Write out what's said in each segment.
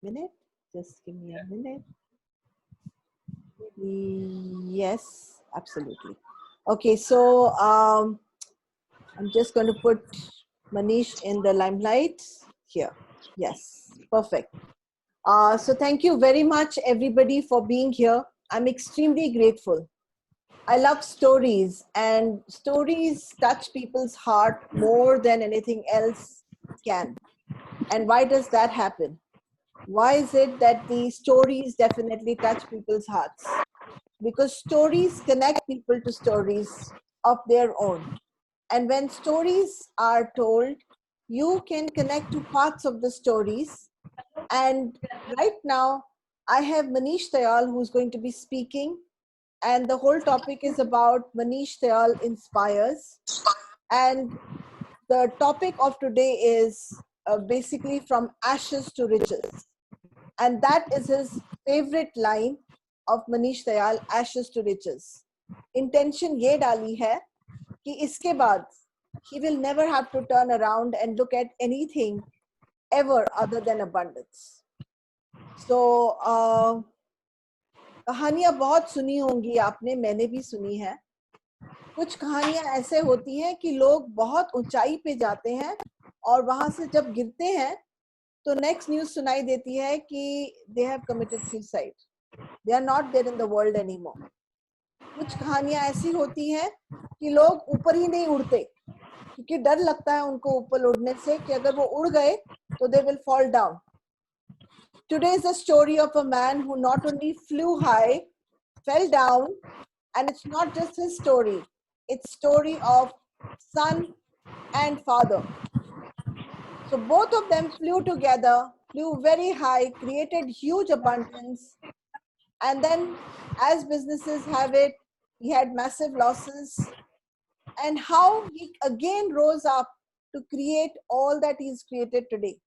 minute. Just give me a minute. Yes, absolutely. Okay, so I'm just going to put Manish in the limelight here. Yes, perfect. So thank you very much, everybody, for being here. I'm extremely grateful. I love stories, and stories touch people's heart more than anything else can. And why does that happen? Why is it that the stories definitely touch people's hearts? Because stories connect people to stories of their own. And when stories are told, you can connect to parts of the stories. And right now, I have Manish Tayal who's going to be speaking. And the whole topic is about Manish Tayal Inspires. And the topic of today is basically from ashes to riches. And that is his favorite line of Manish Dayal, ashes to riches. Intention ये डाली है कि इसके बाद he will never have to turn around and look at anything ever other than abundance. So कहानियां बहुत सुनी होंगी आपने, मैंने भी सुनी है. कुछ कहानियां ऐसे होती हैं कि लोग बहुत ऊंचाई पे जाते हैं और वहां से जब गिरते हैं तो नेक्स्ट न्यूज सुनाई देती है कि they have committed suicide. They are not there in the world anymore. कुछ कहानियां ऐसी होती हैं कि लोग ऊपर ही नहीं उड़ते क्योंकि डर लगता है उनको ऊपर उड़ने से कि अगर वो उड़ गए तो they will fall down. Today is a story of a man who not only flew high, fell down, and it's not just his story. It's story of son and father. So both of them flew together, flew very high, created huge abundance. And then, as businesses have it, he had massive losses. And how he again rose up to create all that he's created today.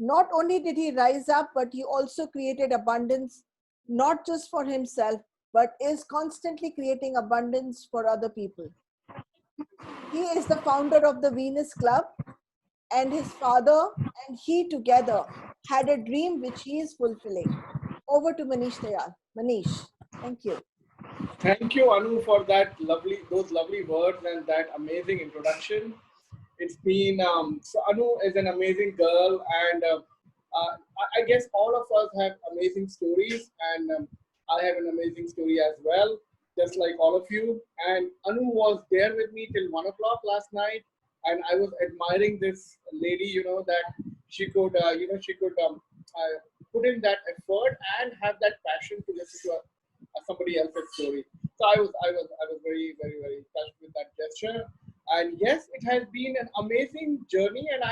Not only did he rise up, but he also created abundance, not just for himself, but is constantly creating abundance for other people. He is the founder of the Venus Club, and his father and he together had a dream which he is fulfilling. Over to Manish Dayal. Manish, thank you. Thank you, Anu, for those lovely words and that amazing introduction. It's been so Anu is an amazing girl, and I guess all of us have amazing stories, and I have an amazing story as well, just like all of you. And Anu was there with me till 1 o'clock last night, and I was admiring this lady. That she could, she could put in that effort and have that passion to listen to somebody else's story. So I was very, very, very touched with that gesture. And yes, it has been an amazing journey, and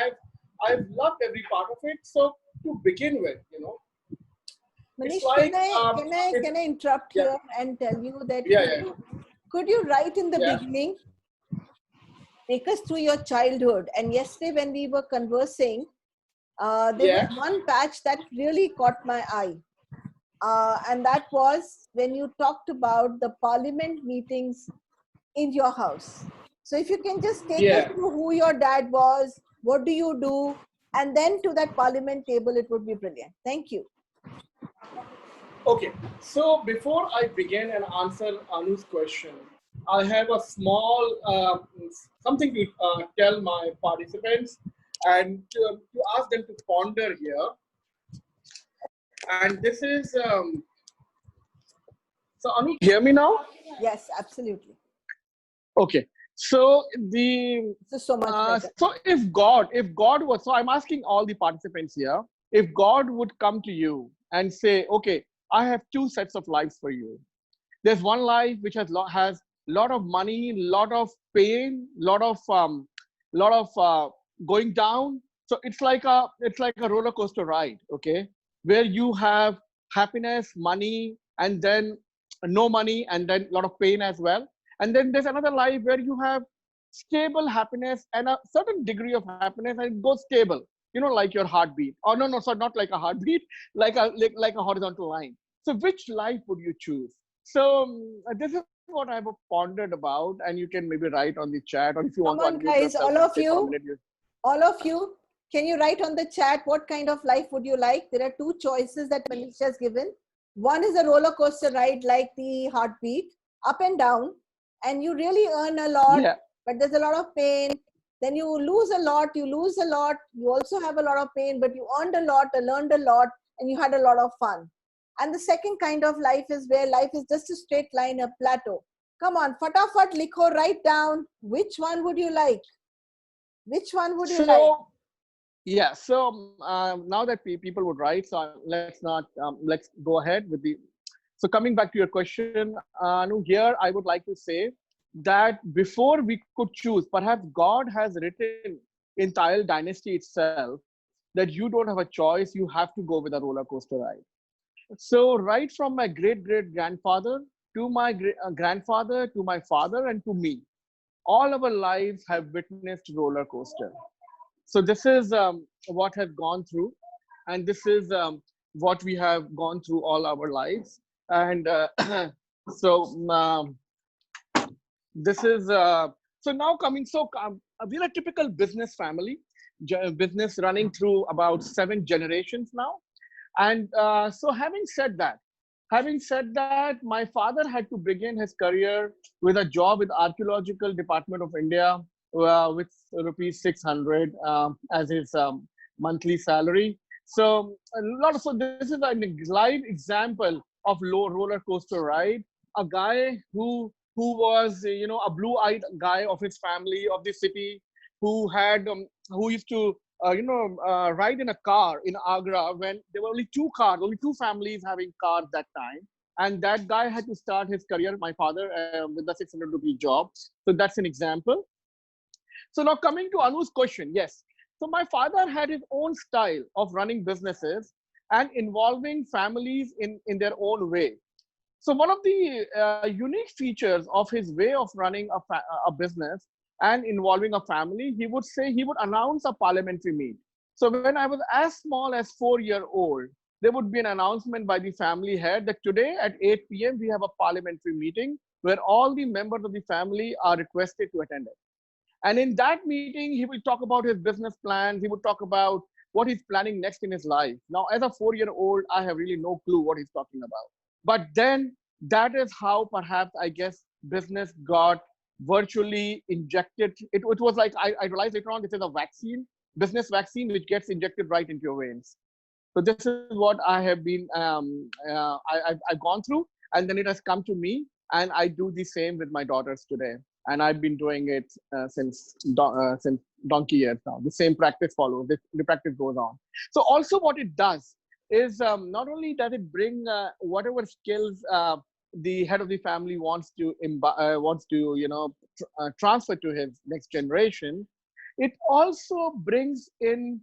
I've loved every part of it. So to begin with, it's Manish, like can I interrupt yeah, here and tell you that yeah, could you write in the yeah, beginning, take us through your childhood? And yesterday when we were conversing, there was yeah. one patch that really caught my eye. And that was when you talked about the parliament meetings in your house. So if you can just take us Yeah. through who your dad was, what do you do, and then to that parliament table, it would be brilliant. Thank you. Okay. So before I begin and answer Anu's question, I have a small something to tell my participants and to ask them to ponder here. And this is so Anu, hear me now? Yes, absolutely. Okay. So the This is so much better. so if God was, so I'm asking all the participants here, if God would come to you and say, okay, I have two sets of lives for you. There's one life which has lot of money, lot of pain, lot of going down. So it's like a roller coaster ride, okay, where you have happiness, money, and then no money, and then a lot of pain as well. And then there's another life where you have stable happiness and a certain degree of happiness, and it goes stable. Like your heartbeat. Oh no, sorry, not like a heartbeat, like a horizontal line. So which life would you choose? So this is what I have pondered about, and you can maybe write on the chat, or if you want Come to on, unmute guys, yourself and say for a minute. all of you, Can you write on the chat what kind of life would you like? There are two choices that Manish has given. One is a roller coaster ride like the heartbeat, up and down, and you really earn a lot, Yeah. but there's a lot of pain. Then you lose a lot, you lose a lot, you also have a lot of pain, but you earned a lot, learned a lot, and you had a lot of fun. And the second kind of life is where life is just a straight line, a plateau. Come on, fatafat likho, write down. Which one would you like? Which one would you like? So yeah. So now that people would write, so let's go ahead with the. So coming back to your question, Anu, here I would like to say that before we could choose, perhaps God has written in Tayal dynasty itself that you don't have a choice. You have to go with a roller coaster ride. So right from my great great grandfather to my grandfather to my father and to me, all our lives have witnessed roller coaster. So this is what has gone through, and this is what we have gone through all our lives. And so this is so now coming. So we're a typical business family, business running through about 7 generations now. And so having said that, my father had to begin his career with a job with Archaeological Department of India with rupees 600 as his monthly salary. So so this is a live example of low roller coaster ride. A guy who was a blue-eyed guy of his family of the city who used to ride in a car in Agra when there were only only two families having cars that time. And that guy had to start his career, my father, with the 600 rupee job. So that's an example. So now coming to Anu's question, yes. So my father had his own style of running businesses and involving families in their own way. So one of the unique features of his way of running a business and involving a family, he would say he would announce a parliamentary meet. So when I was as small as 4 year old, there would be an announcement by the family head that today at 8 p.m. we have a parliamentary meeting where all the members of the family are requested to attend it. And in that meeting, he will talk about his business plans. He would talk about what he's planning next in his life. Now, as a 4 year old, I have really no clue what he's talking about. But then that is how perhaps I guess business got virtually injected. It was like I realized later on this is a vaccine, business vaccine, which gets injected right into your veins. So this is what I have been I've gone through, and then it has come to me, and I do the same with my daughters today, and I've been doing it since donkey years now. The same practice follows. The practice goes on. So also what it does is not only does it bring whatever skills the head of the family wants to transfer to his next generation, it also brings in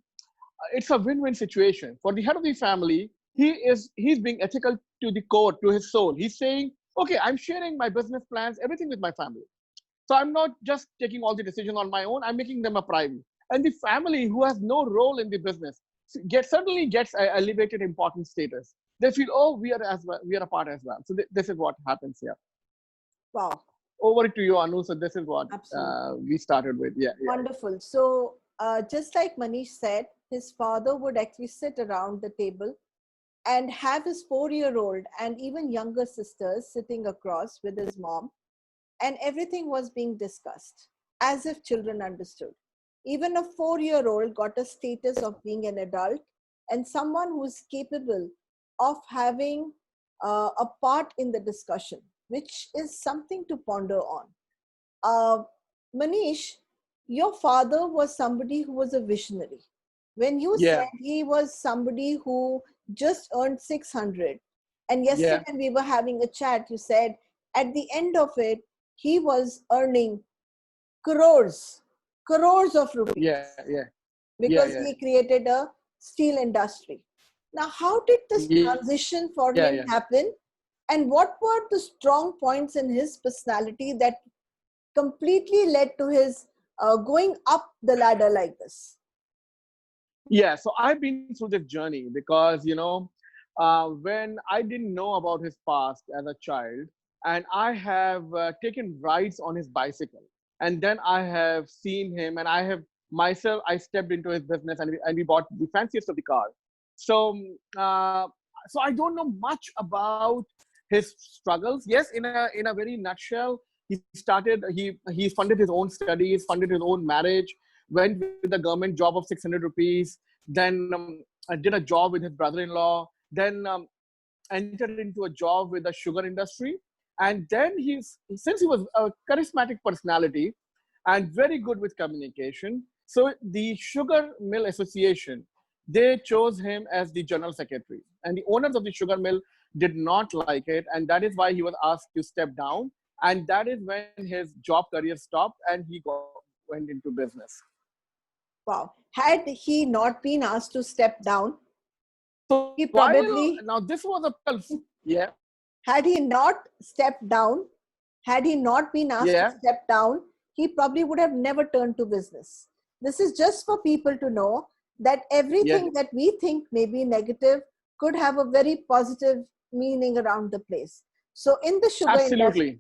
it's a win-win situation for the head of the family. He's being ethical to the core, to his soul. He's saying, okay, I'm sharing my business plans, everything with my family. So I'm not just taking all the decisions on my own, I'm making them a priority. And the family who has no role in the business certainly gets a elevated important status. They feel, oh, we are as well, we are a part as well. So this is what happens here. Wow. Over to you, Anu. So this is what we started with. Yeah. Wonderful. So just like Manish said, his father would actually sit around the table and have his 4-year-old and even younger sisters sitting across with his mom, and everything was being discussed as if children understood. Even a 4-year-old got a status of being an adult and someone who is capable of having a part in the discussion, which is something to ponder on. Manish, your father was somebody who was a visionary. When you said he was somebody who just earned 600, and yesterday when we were having a chat, you said at the end of it, he was earning crores of rupees. Because he created a steel industry. Now, how did this transition for him happen? And what were the strong points in his personality that completely led to his going up the ladder like this? Yeah, so I've been through this journey because, when I didn't know about his past as a child, and I have taken rides on his bicycle, and then I have seen him, and I have myself, I stepped into his business, and we bought the fanciest of the car. So, so I don't know much about his struggles. Yes, in a very nutshell, he funded his own studies, funded his own marriage, went with the government job of 600 rupees, then did a job with his brother-in-law, then entered into a job with the sugar industry. And then since he was a charismatic personality and very good with communication, so the Sugar Mill Association, they chose him as the general secretary. And the owners of the sugar mill did not like it. And that is why he was asked to step down. And that is when his job career stopped and went into business. Wow. Had he not been asked to step down, So he probably, now this was yeah. had he not stepped down, had he not been asked to step down, he probably would have never turned to business. This is just for people to know that everything that we think may be negative could have a very positive meaning around the place. So in the sugar industry,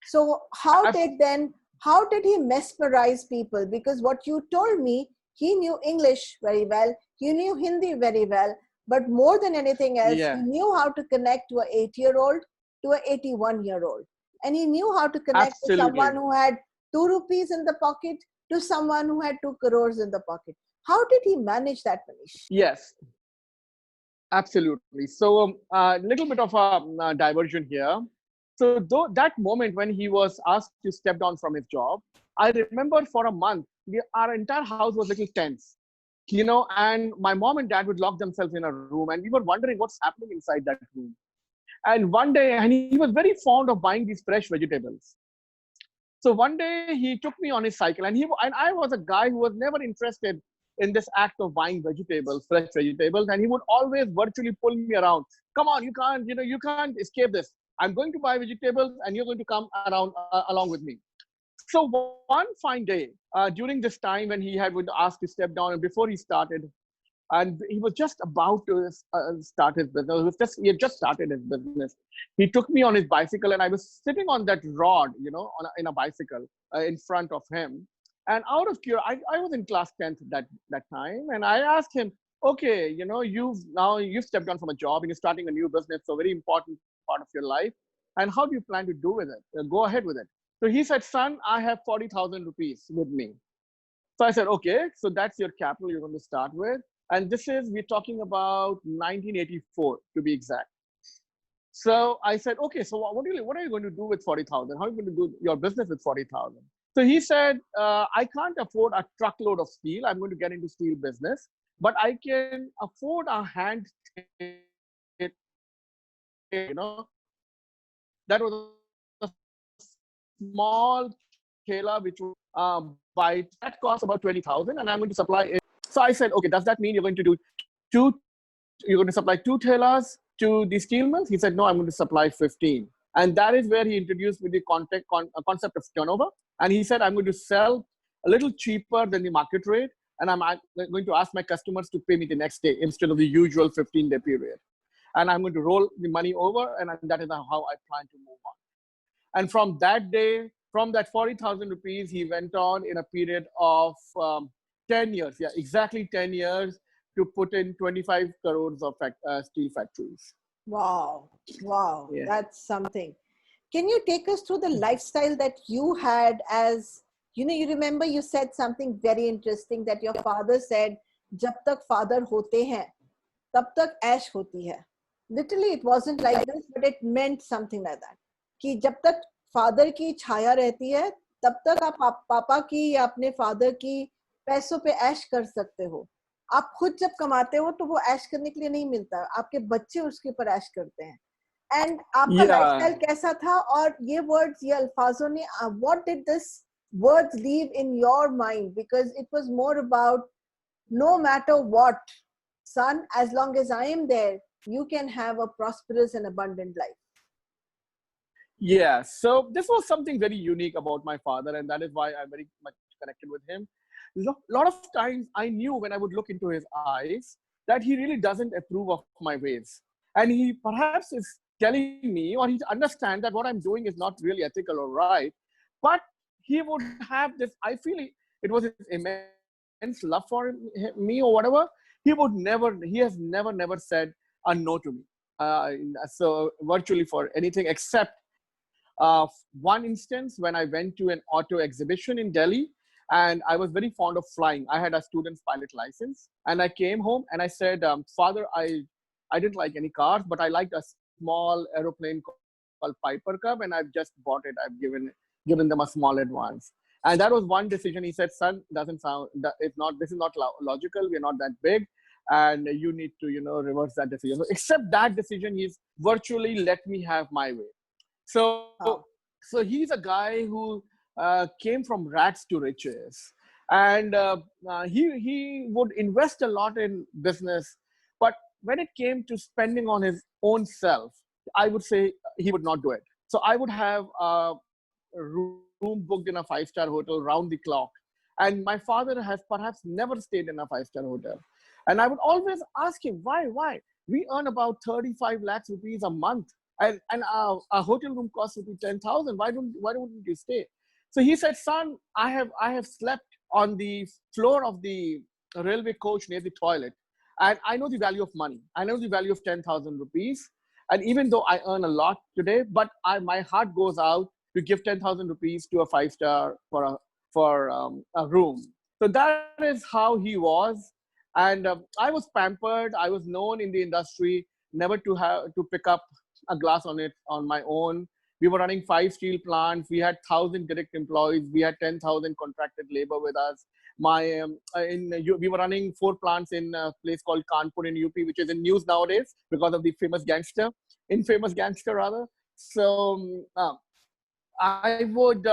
so how did he mesmerize people? Because what you told me, he knew English very well, he knew Hindi very well, but more than anything else, he knew how to connect to an 8-year-old, to an 81-year-old. And he knew how to connect to someone who had 2 rupees in the pocket to someone who had 2 crores in the pocket. How did he manage that, Manish? Yes, absolutely. So a little bit of a diversion here. So that moment when he was asked to step down from his job, I remember for a month, our entire house was a little tense, and my mom and dad would lock themselves in a room and we were wondering what's happening inside that room. And one day, and he was very fond of buying these fresh vegetables. So one day he took me on his cycle, and I was a guy who was never interested in this act of buying vegetables, fresh vegetables, and he would always virtually pull me around. Come on, you can't escape this. I'm going to buy vegetables, and you're going to come around along with me. So one fine day, during this time when he had been asked to step down, and before he started, and he was just about to start his business. He had just started his business. He took me on his bicycle, and I was sitting on that rod, in a bicycle in front of him. And out of curiosity, I was in class 10th that time, and I asked him, okay, you've stepped down from a job and you're starting a new business, so very important part of your life. And how do you plan to do with it? Go ahead with it. So he said, son, I have 40,000 rupees with me. So I said, okay, so that's your capital you're going to start with. And we're talking about 1984 to be exact. So I said, okay, so what are you going to do with 40,000? How are you going to do your business with 40,000? So he said, I can't afford a truckload of steel. I'm going to get into steel business, but I can afford a hand, that was a small thela which would buy, that cost about 20,000, and I'm going to supply it. So I said, okay, does that mean you're going to supply 2 thelas to the steel mills? He said, no, I'm going to supply 15. And that is where he introduced me the concept of turnover. And he said, I'm going to sell a little cheaper than the market rate. And I'm going to ask my customers to pay me the next day instead of the usual 15-day period. And I'm going to roll the money over. And that is how I plan to move on. And from that day, from that 40,000 rupees, he went on in a period of 10 years. Yeah, exactly 10 years to put in 25 crores of steel factories. Wow. Wow. Yeah. That's something. Can you take us through the lifestyle that you had as, you remember you said something very interesting that your father said, jab tak father hote hain, tab tak aish hoti hai. Literally, it wasn't like this, but it meant something like that. कि जब तक father की छाया रहती है तब तक आप पापा की या अपने फादर की पैसों पे ऐश कर सकते हो. आप खुद जब कमाते हो तो वो ऐश करने के लिए नहीं मिलता, आपके बच्चे उसके ऊपर ऐश करते हैं. एंड आपका लाइफस्टाइल कैसा था और ये वर्ड्स, ये अल्फाजों ने, what did this words leave in your mind? Because it was more about no matter what, son, as long as I am there, you can have a prosperous and abundant life. Yeah, so this was something very unique about my father, and that is why I'm very much connected with him. A lot of times I knew when I would look into his eyes that he really doesn't approve of my ways. And he perhaps is telling me, or he understands that what I'm doing is not really ethical or right, but he would have this, I feel it was his immense love for me or whatever, he has never said a no to me. So virtually for anything except one instance when I went to an auto exhibition in Delhi, and I was very fond of flying. I had a student's pilot license, and I came home and I said, Father, I didn't like any cars, but I liked a small aeroplane called Piper Cub, and I've just bought it. I've given them a small advance. And that was one decision. He said, son, doesn't sound, it's not, this is not logical. We're not that big. And you need to, reverse that decision. So except that decision, he's virtually let me have my way. So, Wow. so he's a guy who came from rags to riches, and he would invest a lot in business, but when it came to spending on his own self, I would say he would not do it. So I would have a room booked in a 5-star hotel round the clock, and my father has perhaps never stayed in a 5-star hotel, and I would always ask him why we earn about 35 lakhs rupees a month, and a hotel room costs rupees 10,000. Why don't you stay? So he said, son, I have slept on the floor of the railway coach near the toilet, and I know the value of money. I know the value of 10,000 rupees, and even though I earn a lot today, but my heart goes out to give 10,000 rupees to a 5-star for a room. So that is how he was, and I was pampered. I was known in the industry never to have to pick up a glass on it on my own. We were running 5 steel plants. We had 1,000 direct employees. We had 10,000 contracted labor with us. We were running 4 plants in a place called Kanpur in UP, which is in news nowadays because of the infamous gangster rather. So I would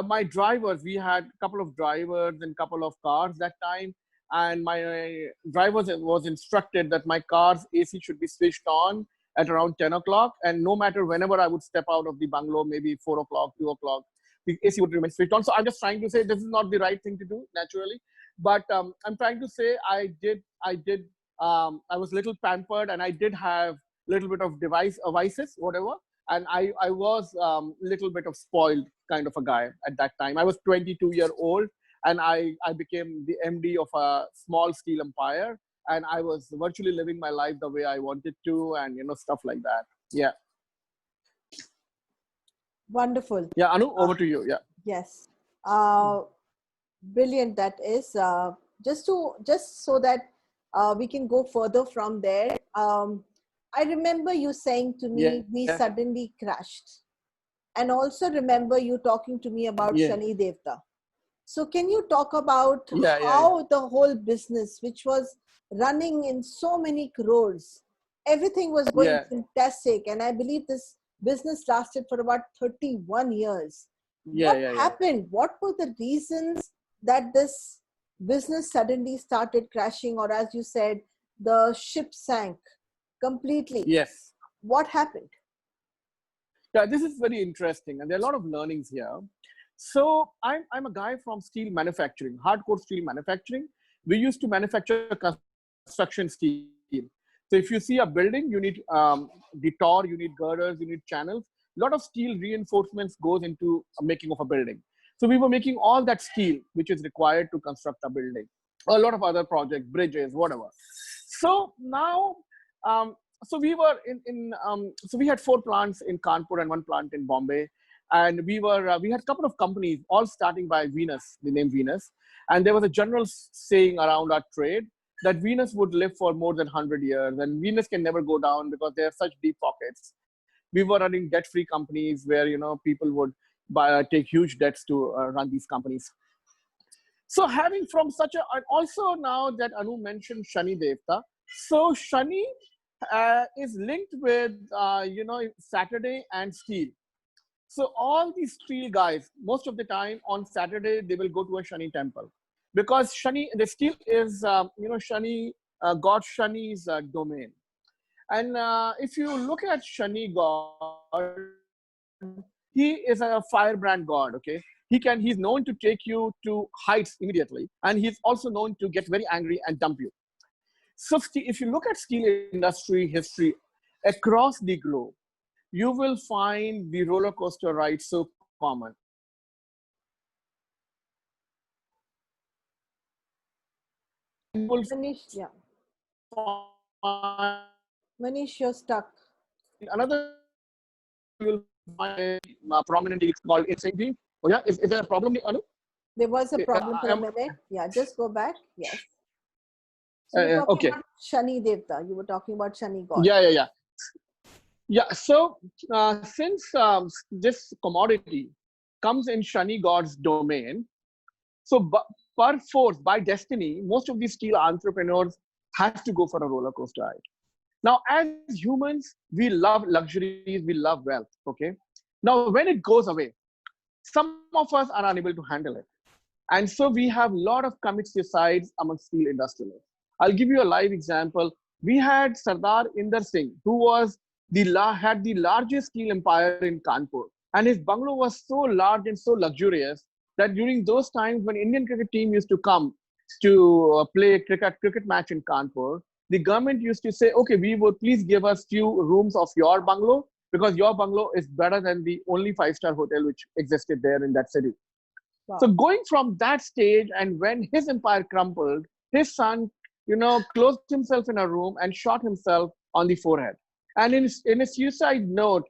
my drivers. We had a couple of drivers and couple of cars that time, and my driver was instructed that my car's AC should be switched on at around 10 o'clock. And no matter whenever I would step out of the bungalow, maybe 4 o'clock, 2 o'clock, the AC would remain switched on. So I'm just trying to say this is not the right thing to do naturally. But I'm trying to say I was a little pampered, and I did have a little bit of vices, whatever. And I was a little bit of spoiled kind of a guy at that time. I was 22-year-old, and I became the MD of a small steel empire, and I was virtually living my life the way I wanted to, and stuff like that. Yeah. Wonderful. Yeah, Anu, over to you. Yeah. Yes. Brilliant. That is just so that we can go further from there. I remember you saying to me, we Yeah. suddenly crashed. And also remember you talking to me about Yeah. Shani Devta. So can you talk about Yeah. how the whole business, which was running in so many crores, everything was going Yeah. fantastic. And I believe this business lasted for about 31 years. What Yeah. happened? What were the reasons that this business suddenly started crashing? Or as you said, the ship sank completely. Yes. What happened? Yeah, this is very interesting, and there are a lot of learnings here. So I'm a guy from steel manufacturing, hardcore steel manufacturing. We used to manufacture construction steel. So if you see a building, you need the tor, you need girders, you need channels. A lot of steel reinforcements goes into a making of a building. So we were making all that steel which is required to construct a building. A lot of other projects, bridges, whatever. So now, so we were so we had 4 plants in Kanpur and 1 plant in Bombay, and we had a couple of companies all starting by Venus, the name Venus, and there was a general saying around our trade that Venus would live for more than 100 years, and Venus can never go down because they have such deep pockets. We were running debt-free companies where people would take huge debts to run these companies. So having from such a, and also now that Anu mentioned Shani Devta, so Shani is linked with Saturday and steel. So all these steel guys, most of the time on Saturday they will go to a Shani temple, because Shani, the steel is Shani, God Shani's domain. And if you look at Shani God, he is a firebrand God. Okay, he's known to take you to heights immediately, and he's also known to get very angry and dump you. So if you look at steel industry history across the globe, you will find the roller coaster ride so common. Manish, yeah. find Manish, you're stuck. another you will find prominent leagues called Infinity. Oh yeah, is there a problem, Anu? There was a problem for a Am, minute. Yeah, just go back. Yes. So you're talking okay. about Shani Devta. You were talking about Shani God. Yeah. Yeah. So since this commodity comes in Shani God's domain, so per force, by destiny, most of these steel entrepreneurs have to go for a roller coaster ride. Now, as humans, we love luxuries, we love wealth. Okay. Now, when it goes away, some of us are unable to handle it. And so we have a lot of commit suicides among steel industrialists. I'll give you a live example. We had Sardar Inder Singh, who was had the largest steel empire in Kanpur. And his bungalow was so large and so luxurious that during those times when Indian cricket team used to come to play a cricket match in Kanpur, the government used to say, okay, we would please give us few rooms of your bungalow because your bungalow is better than the only five-star hotel which existed there in that city. So Wow. going from that stage, and when his empire crumbled, his son, closed himself in a room and shot himself on the forehead. And in his suicide note,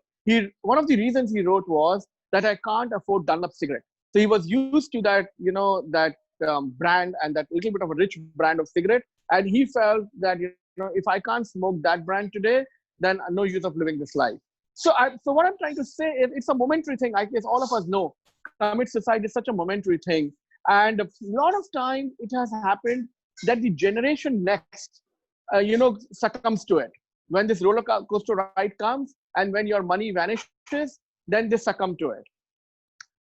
one of the reasons he wrote was that I can't afford Dunlop cigarette. So he was used to that, that brand and that little bit of a rich brand of cigarette, and he felt that if I can't smoke that brand today, then no use of living this life. So what I'm trying to say is it's a momentary thing. I guess all of us know commit suicide is such a momentary thing. And a lot of time it has happened that the generation next, succumbs to it. When this roller coaster ride comes and when your money vanishes, then they succumb to it.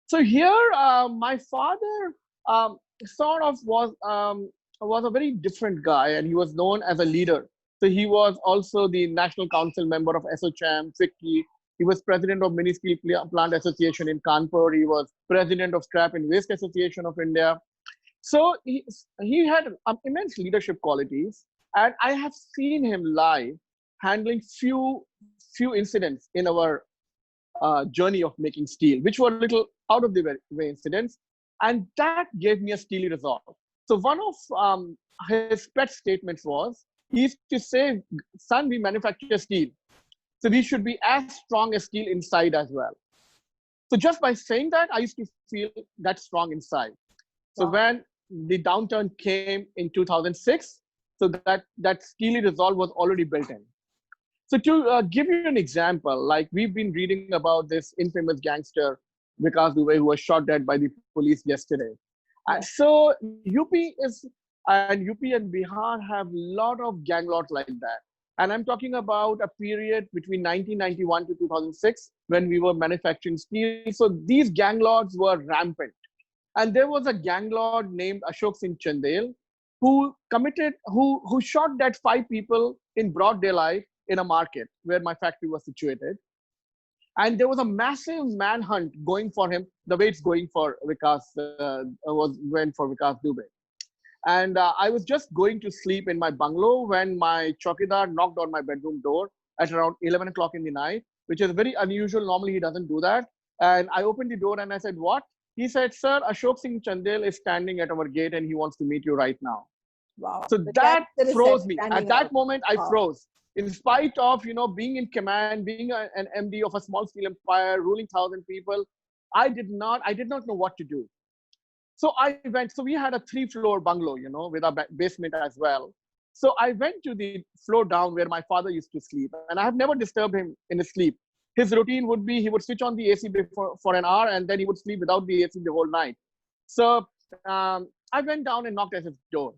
So here, my father sort of was a very different guy, and he was known as a leader. So he was also the National Council member of SOCHAM, FICCI. He was president of Mini Steel Plant Association in Kanpur. He was president of Scrap and Waste Association of India. So he had immense leadership qualities, and I have seen him live handling few incidents in our journey of making steel, which were little out of the way incidents, and that gave me a steely resolve. So one of his pet statements was, he used to say, "Son, we manufacture steel, so we should be as strong as steel inside as well." So just by saying that, I used to feel that strong inside. So Wow. when the downturn came in 2006, so that steely resolve was already built in. So to give you an example, like we've been reading about this infamous gangster Vikas Dubey who was shot dead by the police yesterday. And Yeah. so UP and Bihar have a lot of gang lords like that. And I'm talking about a period between 1991 to 2006 when we were manufacturing steel. So these gang lords were rampant. And there was a gang lord named Ashok Singh Chandel who shot dead 5 people in broad daylight in a market where my factory was situated. And there was a massive manhunt going for him, the way it's going for Vikas, went for Vikas Dubey. And I was just going to sleep in my bungalow when my chowkidar knocked on my bedroom door at around 11 o'clock in the night, which is very unusual. Normally, he doesn't do that. And I opened the door and I said, "What?" He said, "Sir, Ashok Singh Chandel is standing at our gate and he wants to meet you right now." Wow. So The that gangster is froze me. At standing that out. moment, I Wow. froze. In spite of being in command, being an MD of a small steel empire, ruling 1,000 people, I did not know what to do. So I went. So we had a 3-floor bungalow, with a basement as well. So I went to the floor down where my father used to sleep, and I have never disturbed him in his sleep. His routine would be he would switch on the AC for an hour, and then he would sleep without the AC the whole night. So I went down and knocked at his door.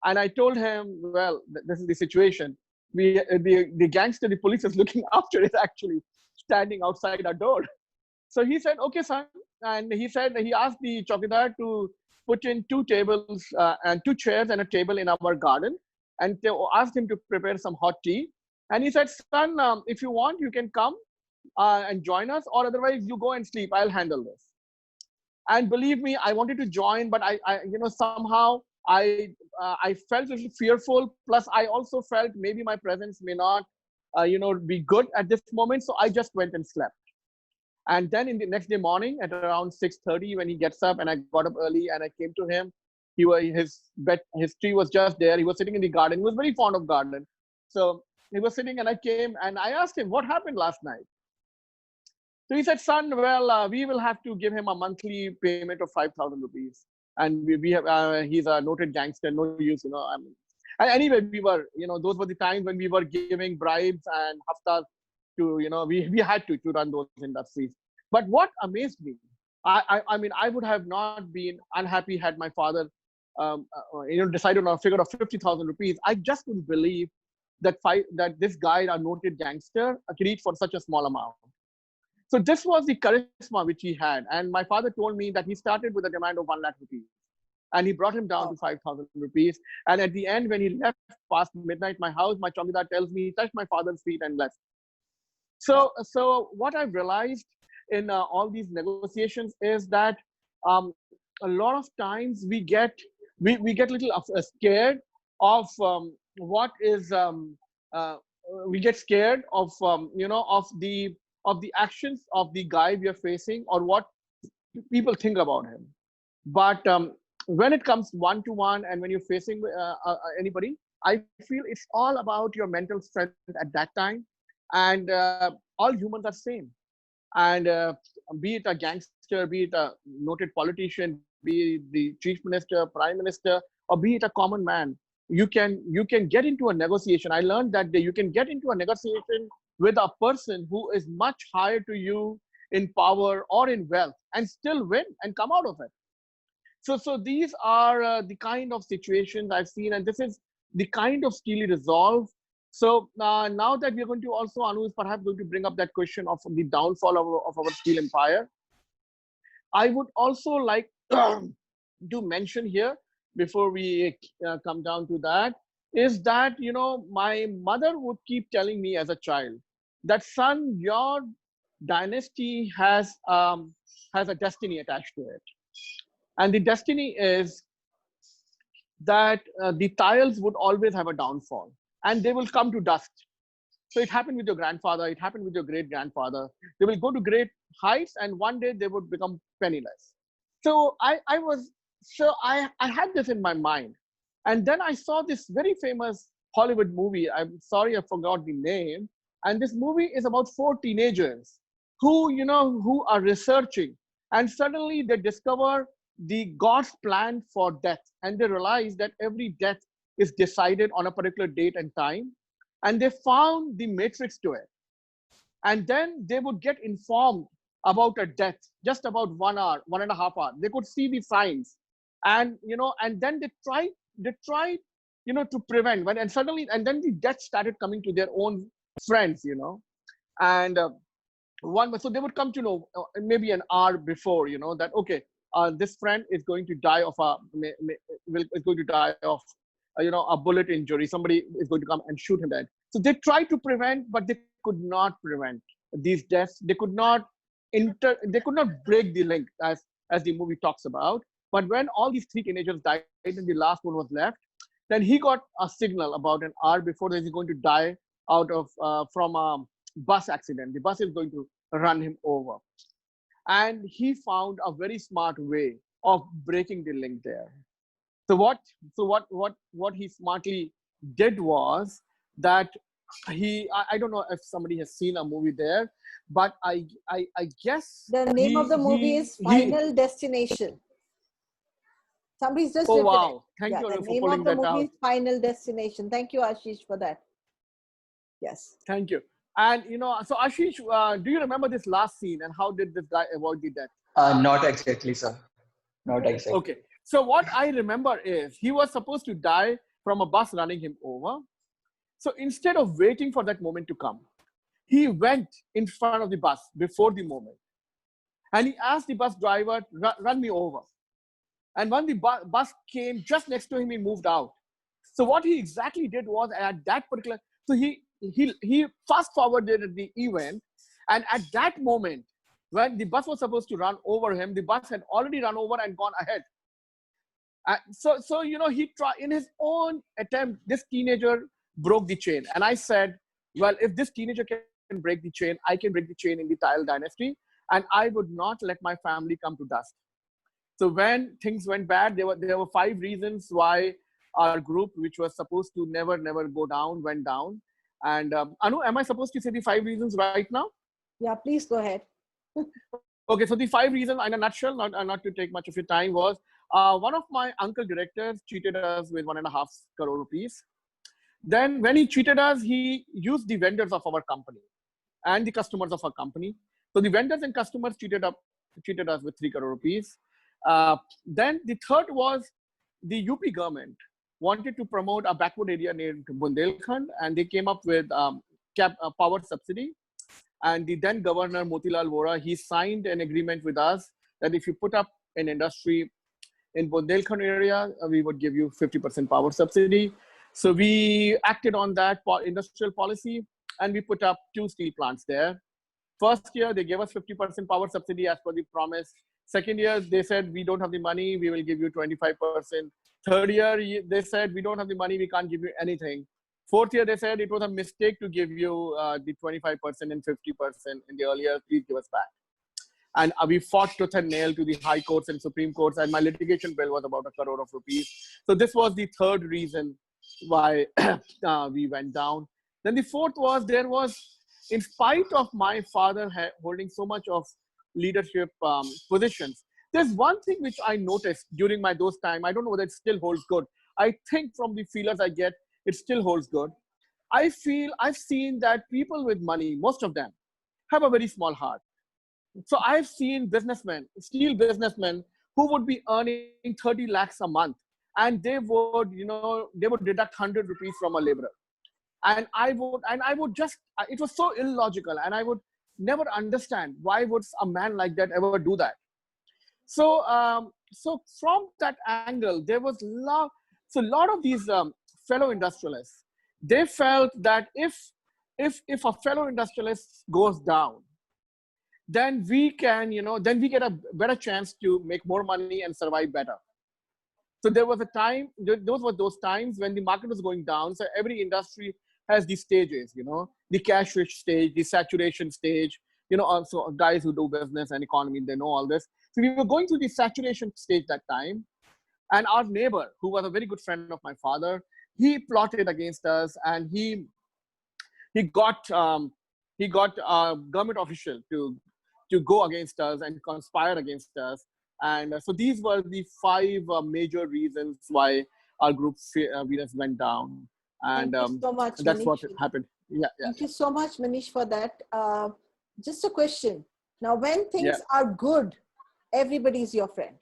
And I told him, well, this is the situation. The gangster, the police is looking after is actually standing outside our door. So he said, "Okay, son." And he asked the chowkidar to put in 2 tables and 2 chairs and a table in our garden. And they asked him to prepare some hot tea. And he said, "Son, if you want, you can come and join us, or otherwise you go and sleep. I'll handle this." And believe me, I wanted to join, but I somehow I felt a little fearful. Plus, I also felt maybe my presence may not, be good at this moment. So I just went and slept. And then in the next day morning at around 6:30, when he gets up, and I got up early and I came to him, his tree was just there. He was sitting in the garden. He was very fond of garden. So he was sitting, and I came and I asked him, what happened last night? So he said, son, well, we will have to give him a monthly payment of 5,000 rupees. And we have, he's a noted gangster, no use, I mean. And anyway, we were, those were the times when we were giving bribes and haftas to, we had to run those industries. But what amazed me, I mean, I would have not been unhappy had my father, decided on a figure of 50,000 rupees. I just couldn't believe that this guy, a noted gangster, agreed for such a small amount. So this was the charisma which he had. And my father told me that he started with a demand of 1 lakh rupees. And he brought him down to 5,000 rupees. And at the end, when he left past midnight, my house, my chowkidar tells me he touched my father's feet and left. So what I've realized in all these negotiations is that a lot of times we get a little scared of what is we get scared of of the actions of the guy we are facing or what people think about him. But when it comes one-to-one and when you're facing anybody, I feel it's all about your mental strength at that time. And all humans are same. And be it a gangster, be it a noted politician, be it the chief minister, prime minister, or be it a common man, you can get into a negotiation. I learned that you can get into a negotiation with a person who is much higher to you in power or in wealth and still win and come out of it. So these are the kind of situations I've seen, and this is the kind of steely resolve. So now that we're going to also, Anu is perhaps going to bring up that question of the downfall of our steel empire. I would also like to mention here, before we come down to that, is that, my mother would keep telling me as a child that, son, your dynasty has a destiny attached to it. And the destiny is that the Tayals would always have a downfall and they will come to dust. So it happened with your grandfather, it happened with your great-grandfather. They will go to great heights and one day they would become penniless. So I had this in my mind. And then I saw this very famous Hollywood movie. I'm sorry, I forgot the name. And this movie is about 4 teenagers who are researching. And suddenly they discover the God's plan for death. And they realize that every death is decided on a particular date and time. And they found the matrix to it. And then they would get informed about a death, just about 1 hour, 1.5 hours. They could see the signs. And, and then they tried, to prevent and then the death started coming to their own friends, and so they would come to know maybe an hour before, that, okay, this friend is going to die of a bullet injury. Somebody is going to come and shoot him dead. So they tried to prevent, but they could not prevent these deaths. They could not break the link as the movie talks about. But when all these 3 teenagers died and the last one was left, then he got a signal about an hour before that he's going to die from a bus accident. The bus is going to run him over. And he found a very smart way of breaking the link there. So what he smartly did was that I don't know if somebody has seen a movie there, but I guess the name of the movie is Final Destination. Somebody's just oh written wow! it. Thank you the for name pulling of the that movie out. is Final Destination. Thank you, Ashish, for that. Yes. Thank you. And so Ashish, do you remember this last scene and how did this guy avoid the death? Not exactly, sir. Not exactly. Okay. So what I remember is he was supposed to die from a bus running him over. So instead of waiting for that moment to come, he went in front of the bus before the moment. And he asked the bus driver, run me over. And when the bus came just next to him, he moved out. So what he exactly did was at that particular, so he fast forwarded the event. And at that moment, when the bus was supposed to run over him, the bus had already run over and gone ahead. So he tried in his own attempt, this teenager broke the chain. And I said, well, if this teenager can break the chain, I can break the chain in the Tayal dynasty. And I would not let my family come to dust. So when things went bad, there were 5 reasons why our group, which was supposed to never go down, went down. And Anu, am I supposed to say the 5 reasons right now? Yeah, please go ahead. Okay, so the 5 reasons in a nutshell, not to take much of your time, was one of my uncle directors cheated us with 1.5 crore rupees. Then when he cheated us, he used the vendors of our company and the customers of our company. So the vendors and customers cheated us with 3 crore rupees. Then the third was the UP government wanted to promote a backward area named Bundelkhand, and they came up with power subsidy. And the then governor Motilal Vora, he signed an agreement with us that if you put up an industry in Bundelkhand area, we would give you 50% power subsidy. So we acted on that industrial policy, and we put up 2 steel plants there. First year, they gave us 50% power subsidy as per the promise. Second year, they said, we don't have the money, we will give you 25%. Third year, they said, we don't have the money, we can't give you anything. Fourth year, they said it was a mistake to give you the 25% and 50% in the earlier, please give us back. And we fought tooth and nail to the high courts and Supreme Courts, and my litigation bill was about 1 crore of rupees. So this was the third reason why we went down. Then the fourth was, there was, in spite of my father holding so much of leadership positions, there's one thing which I noticed during those time. I don't know whether it still holds good. I think from the feelers I get, it still holds good. I've seen that people with money, most of them, have a very small heart. So I've seen businessmen, steel businessmen, who would be earning 30 lakhs a month, and they would deduct 100 rupees from a laborer. And I would just, it was so illogical, and I would never understand why would a man like that ever do that. So, so from that angle, there was love. So a lot of these fellow industrialists, they felt that if a fellow industrialist goes down, then we can, then we get a better chance to make more money and survive better. So there was a time, those were those times when the market was going down. So every industry has these stages, the cash-rich stage, the saturation stage, also guys who do business and economy, they know all this. So we were going through the saturation stage that time. And our neighbor, who was a very good friend of my father, he plotted against us, and he got a government official to go against us and conspire against us. And so these were the 5 major reasons why our group Venus went down. And Thank you so much, that's Manish. what happened. Yeah. Thank you so much, Manish, for that. Just a question. Now, when things are good, everybody's your friend.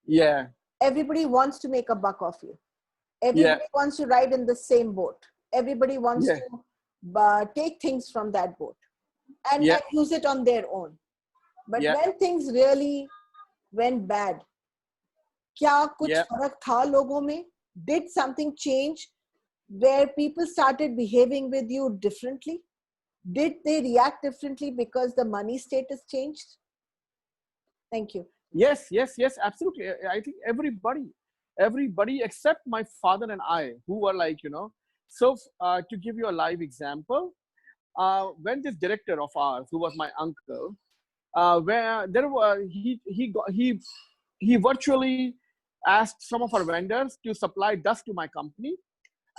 Yeah. Everybody wants to make a buck off you. Everybody wants to ride in the same boat. Everybody wants to take things from that boat and use it on their own. But when things really went bad, क्या कुछ फर्क था लोगों में? Did something change where people started behaving with you differently? Did they react differently because the money status changed? Thank you. Yes, absolutely. I think everybody except my father and I, who were like, So to give you a live example, when this director of ours, who was my uncle, where there were he virtually asked some of our vendors to supply dust to my company,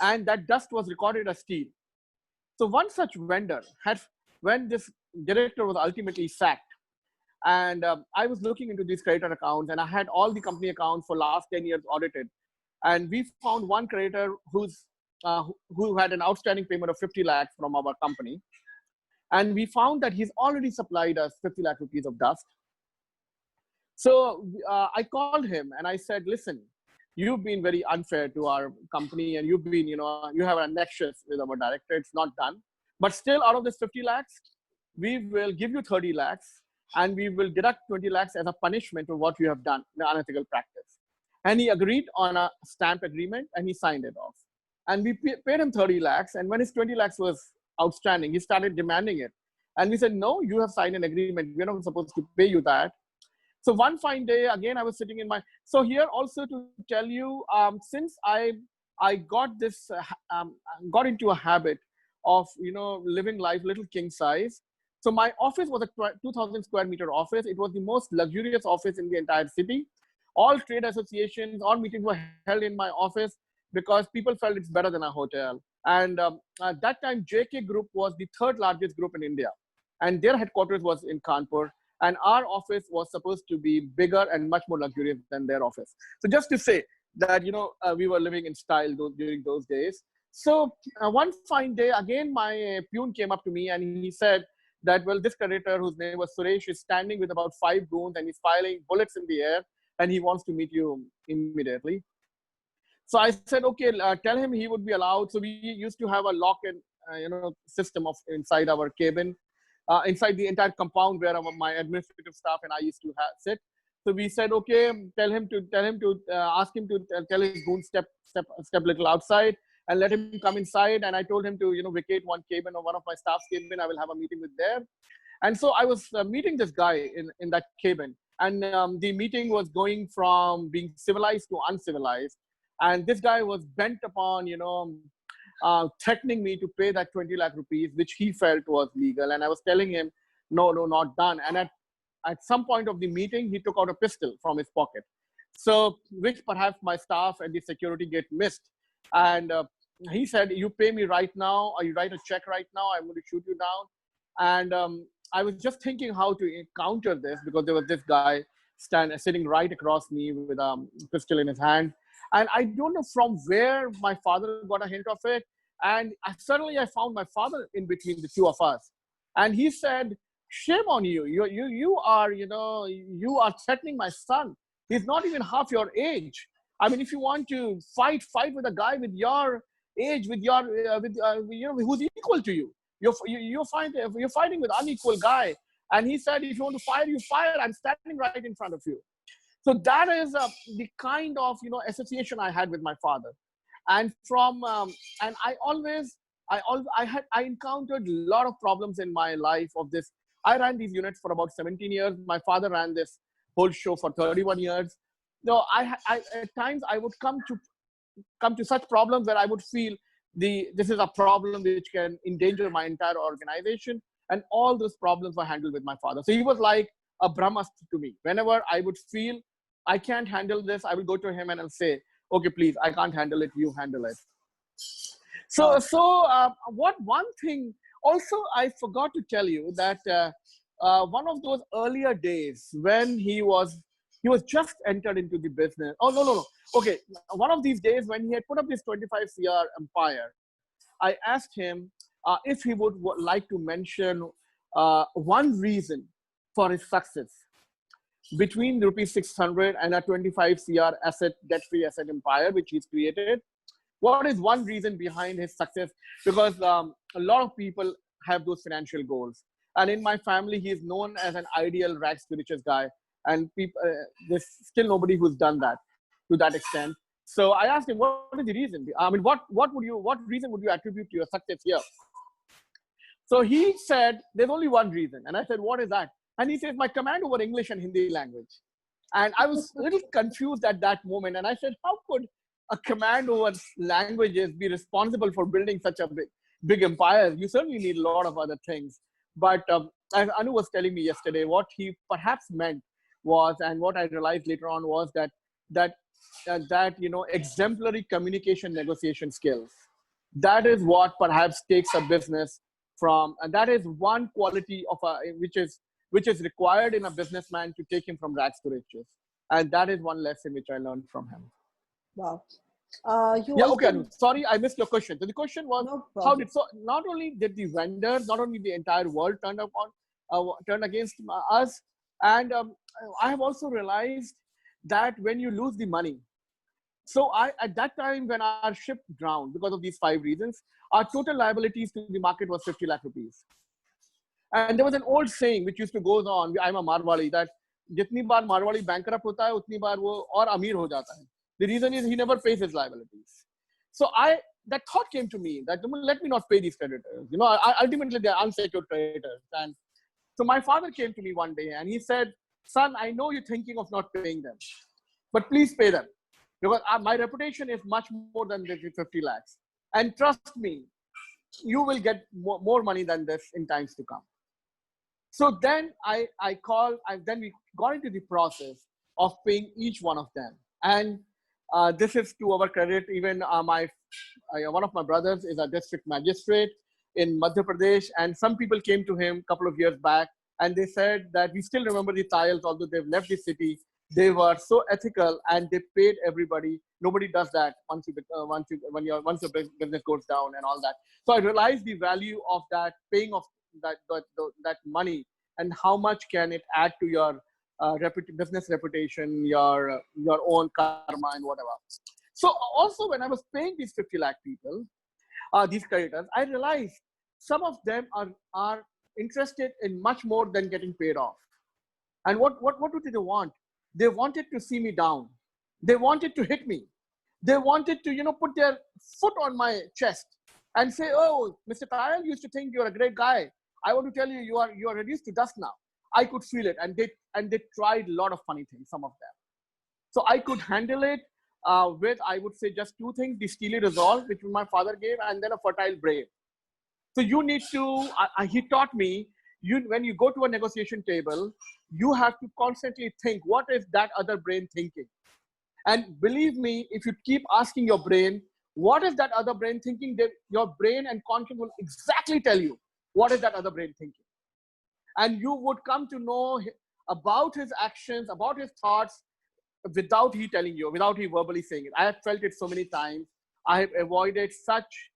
and that dust was recorded as steel. So one such vendor when this director was ultimately sacked, and I was looking into these creditor accounts, and I had all the company accounts for last 10 years audited, and we found one creditor who had an outstanding payment of 50 lakhs from our company. And we found that he's already supplied us 50 lakh rupees of dust. So I called him and I said, listen, you've been very unfair to our company, and you've been, you have a nexus with our director. It's not done. But still, out of this 50 lakhs, we will give you 30 lakhs and we will deduct 20 lakhs as a punishment for what you have done in unethical practice. And he agreed on a stamp agreement and he signed it off. And we paid him 30 lakhs. And when his 20 lakhs was outstanding, he started demanding it. And we said, no, you have signed an agreement. We're not supposed to pay you that. So one fine day, again, I was sitting in so here also to tell you, since I got got into a habit of, living life little king size. So my office was a 2,000 square meter office. It was the most luxurious office in the entire city. all trade associations, all meetings were held in my office because people felt it's better than a hotel. And at that time, JK Group was the third largest group in India, and their headquarters was in Kanpur. And our office was supposed to be bigger and much more luxurious than their office. So just to say that, we were living in style during those days. So one fine day, again, my peon came up to me and he said that, well, this creditor, whose name was Suresh, is standing with about 5 goons and he's firing bullets in the air and he wants to meet you immediately. So I said, okay, tell him he would be allowed. So we used to have a lock and system of inside our cabin, inside the entire compound where my administrative staff and I used to sit. So we said, okay, ask him to tell his goon step a little outside and let him come inside. And I told him to vacate one cabin or one of my staff's cabin. I will have a meeting with there. And so I was meeting this guy in that cabin, and the meeting was going from being civilized to uncivilized. And this guy was bent upon, threatening me to pay that 20 lakh rupees, which he felt was legal. And I was telling him, no, not done. And at some point of the meeting, he took out a pistol from his pocket. So, which perhaps my staff and the security gate missed. And he said, you pay me right now, or you write a check right now, I'm going to shoot you down. And I was just thinking how to counter this, because there was this guy sitting right across me with a pistol in his hand. And I don't know from where my father got a hint of it. And suddenly I found my father in between the two of us. And he said, shame on you. You are threatening my son. He's not even half your age. I mean, if you want to fight with a guy with your age, who's equal to you. You're fighting with unequal guy. And he said, if you want to fire, you fire. I'm standing right in front of you. So that is the kind of association I had with my father, and and I encountered a lot of problems in my life of this. I ran these units for about 17 years. My father ran this whole show for 31 years. So at times I would come to such problems where I would feel this is a problem which can endanger my entire organization, and all those problems were handled with my father. So he was like a brahmastra to me. Whenever I would feel I can't handle this, I will go to him and I'll say, okay, please, I can't handle it, you handle it. So what one thing also I forgot to tell you that one of those earlier days when he was just entered into the business. Oh, no. Okay, one of these days when he had put up this 25 CR empire, I asked him if he would like to mention one reason for his success between rupees 600 and a 25 CR debt-free asset empire, which he's created. What is one reason behind his success? Because a lot of people have those financial goals. And in my family, he is known as an ideal rags to riches guy. And there's still nobody who's done that to that extent. So I asked him, what is the reason? I mean, what reason would you attribute to your success here? So he said, there's only one reason. And I said, what is that? And he says, my command over English and Hindi language. And I was a little confused at that moment. And I said, how could a command over languages be responsible for building such a big empire? You certainly need a lot of other things. But as Anu was telling me yesterday, what he perhaps meant was, and what I realized later on was that exemplary communication negotiation skills. That is what perhaps takes a business from, and that is one quality of which is required in a businessman to take him from rags to riches. And that is one lesson which I learned from him. Wow. Okay, Anu, sorry, I missed your question. So the question was, no not only did the vendors, not only the entire world turned against us, and I have also realized that when you lose the money, so at that time when our ship drowned because of these 5 reasons, our total liabilities to the market was 50 lakh rupees. And there was an old saying which used to go on, I'm a Marwadi, that jitni baar Marwadi bankrupt hota hai, utni baar wo aur amir ho jata hai. The reason is he never pays his liabilities. So that thought came to me that let me not pay these creditors. Ultimately they're unsecured creditors. And so my father came to me one day and he said, son, I know you're thinking of not paying them, but please pay them. Because my reputation is much more than the 50 lakhs. And trust me, you will get more money than this in times to come. So then we got into the process. of paying each one of them. And this is to our credit. Even one of my brothers is a district magistrate in Madhya Pradesh, and some people came to him a couple of years back, and they said that we still remember the Tayals, although they've left the city. They were so ethical, and they paid everybody. Nobody does that once your business goes down and all that. So I realized the value of that paying of that money, and how much can it add to your business reputation, your own karma and whatever. So also when I was paying these 50 lakh people, these creditors, I realized some of them are interested in much more than getting paid off. And what did they want? They wanted to see me down. They wanted to hit me. They wanted to, put their foot on my chest and say, "Oh, Mr. Tayal used to think you're a great guy. I want to tell you, you are reduced to dust now." I could feel it, and they tried a lot of funny things, some of them. So I could handle it with, I would say, just two things: the steely resolve, which my father gave, and then a fertile brain. So you need to. He taught me. When you go to a negotiation table, you have to constantly think, what is that other brain thinking? And believe me, if you keep asking your brain, what is that other brain thinking, your brain and conscience will exactly tell you what is that other brain thinking. And you would come to know about his actions, about his thoughts, without he telling you, without he verbally saying it. I have felt it so many times. I have avoided such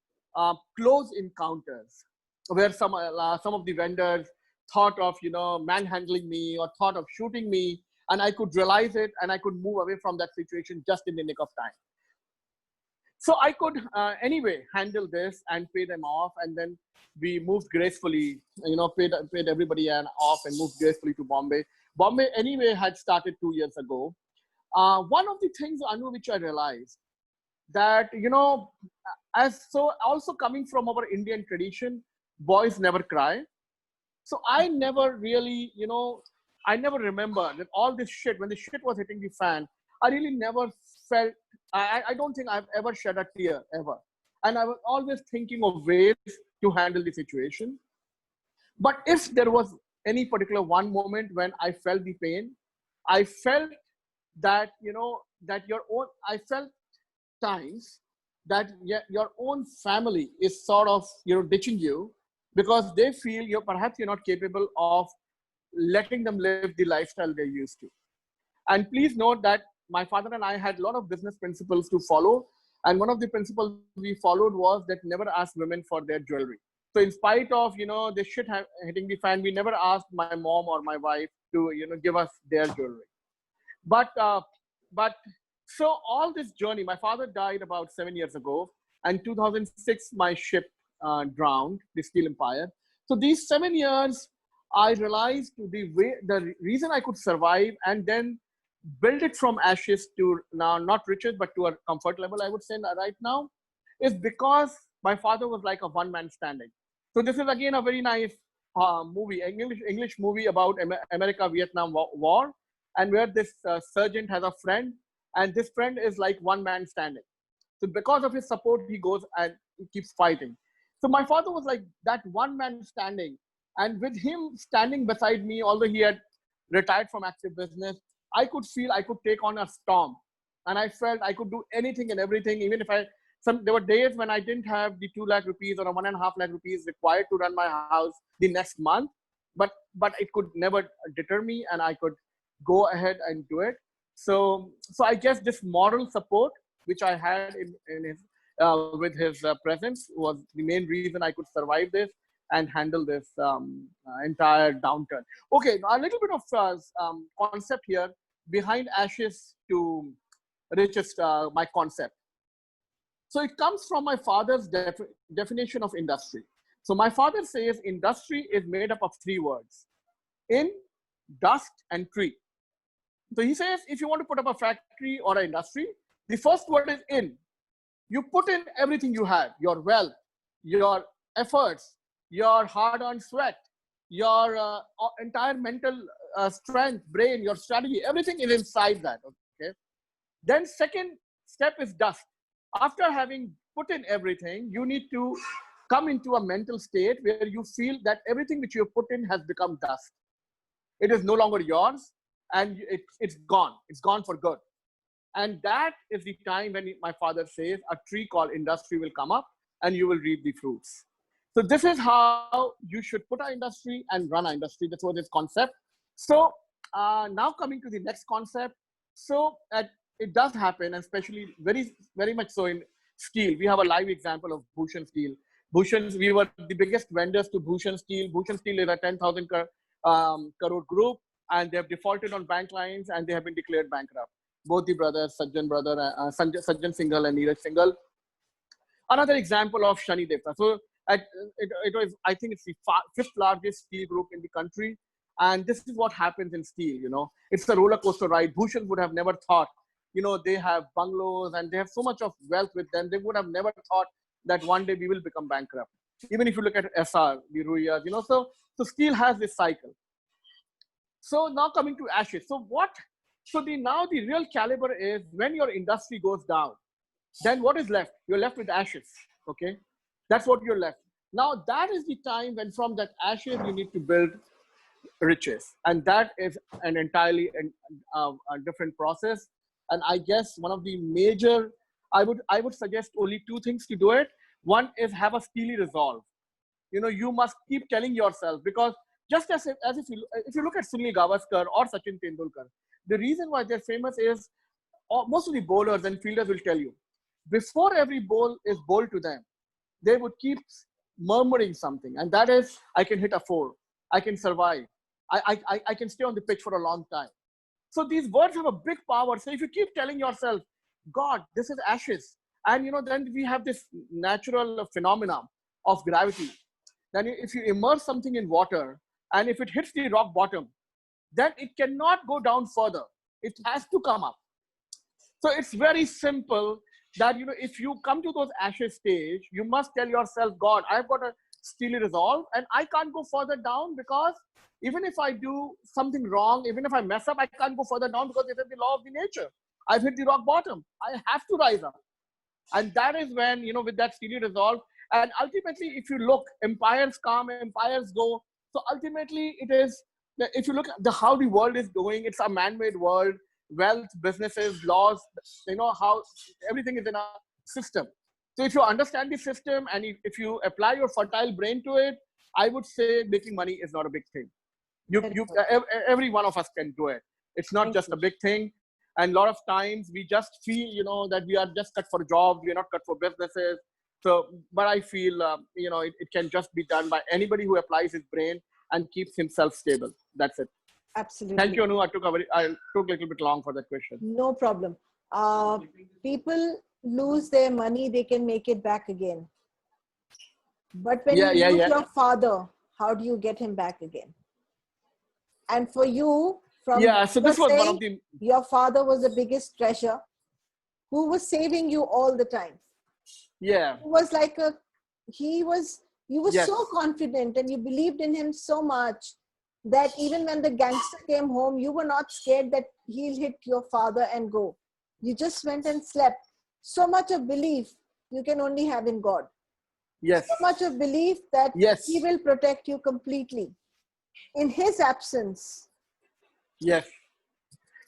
close encounters where some of the vendors thought of manhandling me or thought of shooting me, and I could realize it and I could move away from that situation just in the nick of time. So I could anyway handle this and pay them off, and then we moved gracefully, paid everybody off and moved gracefully to Bombay. Bombay anyway had started 2 years ago. One of the things, Anu, which I realized that, also coming from our Indian tradition, boys never cry. So I never really, I never remember that all this shit, when the shit was hitting the fan, I really never felt, I don't think I've ever shed a tear, ever. And I was always thinking of ways to handle the situation. But if there was any particular one moment when I felt the pain, I felt that, I felt times that your own family is sort of, ditching you, because they feel perhaps you're not capable of letting them live the lifestyle they're used to. And please note that my father and I had a lot of business principles to follow. And one of the principles we followed was that never ask women for their jewelry. So in spite of, this shit hitting the fan, we never asked my mom or my wife to, give us their jewelry. But so all this journey, my father died about 7 years ago, and 2006, my ship drowned, the Steel Empire. So these 7 years, I realized the reason I could survive and then build it from ashes to now, not riches, but to a comfort level, I would say right now, is because my father was like a one-man standing. So this is again a very nice movie, English movie about America-Vietnam War, and where this sergeant has a friend, and this friend is like one man standing. So because of his support, he goes and he keeps fighting. So my father was like that one man standing, and with him standing beside me, although he had retired from active business, I could feel I could take on a storm, and I felt I could do anything and everything, even if there were days when I didn't have the 2 lakh rupees or 1.5 lakh rupees required to run my house the next month, but it could never deter me, and I could go ahead and do it. So I guess this moral support which I had with his presence was the main reason I could survive this and handle this entire downturn. Okay, a little bit of concept here behind ashes to riches, my concept. So it comes from my father's definition of industry. So my father says industry is made up of 3 words: in, dust, and tree. So he says, if you want to put up a factory or an industry, the first word is in. You put in everything you have, your wealth, your efforts, your hard-earned sweat, your entire mental strength, brain, your strategy, everything is inside that, okay? Then second step is dust. After having put in everything, you need to come into a mental state where you feel that everything which you have put in has become dust. It is no longer yours. and it's gone. It's gone for good. And that is the time when my father says a tree called industry will come up and you will reap the fruits. So this is how you should put an industry and run an industry. That was his concept. So now coming to the next concept. So it does happen, and especially very, very much so in steel. We have a live example of Bhushan Steel. Bhushan, we were the biggest vendors to Bhushan Steel. Bhushan Steel is a 10,000 crore group, and they have defaulted on bank lines and they have been declared bankrupt. Both the brothers, Sajjan Singhal and Neeraj Singhal. Another example of Shani Devta. So it was, I think it's the fifth largest steel group in the country. And this is what happens in steel, you know. It's a roller coaster ride. Bhushan would have never thought, you know, they have bungalows and they have so much of wealth with them. They would have never thought that one day we will become bankrupt. Even if you look at SR, the Ruiyas, you know, so steel has this cycle. So now coming to ashes. So now the real caliber is when your industry goes down, then what is left? You're left with ashes, okay? That's what you're left. Now that is the time when from that ashes, you need to build riches. And that is an entirely a different process. And I guess one of the major, I would suggest only two things to do it. One is have a steely resolve. You know, you must keep telling yourself, because just as if you look at Sunil Gavaskar or Sachin Tendulkar, the reason why they're famous is most of the bowlers and fielders will tell you, before every ball is bowled to them, they would keep murmuring something. And that is, I can hit a 4, I can survive, I can stay on the pitch for a long time. So these words have a big power. So if you keep telling yourself, God, this is ashes. And you know, then we have this natural phenomenon of gravity. Then if you immerse something in water and if it hits the rock bottom, then it cannot go down further. It has to come up. So it's very simple that, you know, if you come to those ashes stage, you must tell yourself, God, I've got a steely resolve and I can't go further down, because even if I do something wrong, even if I mess up, I can't go further down because it is the law of the nature. I've hit the rock bottom. I have to rise up. And that is when, you know, with that steely resolve, and ultimately, if you look, empires come, empires go. So ultimately, it is, if you look at how the world is going, it's a man-made world, wealth, businesses, laws, you know, how everything is in a system. So if you understand the system and if you apply your fertile brain to it, I would say making money is not a big thing. Every one of us can do it. It's not just a big thing. And a lot of times we just feel, you know, that we are just cut for jobs, we are not cut for businesses. So, but I feel, you know, it can just be done by anybody who applies his brain and keeps himself stable. That's it. Absolutely. Thank you, Anu. I took a little bit long for that question. No problem. People lose their money, they can make it back again. But when you lose your father, how do you get him back again? And for you, from so this was one of the, your father was the biggest treasure, who was saving you all the time. Yeah. It was like you were so confident and you believed in him so much that even when the gangster came home, you were not scared that he'll hit your father and go. You just went and slept. So much of belief you can only have in God. Yes. So much of belief that he will protect you completely. In his absence. Yes.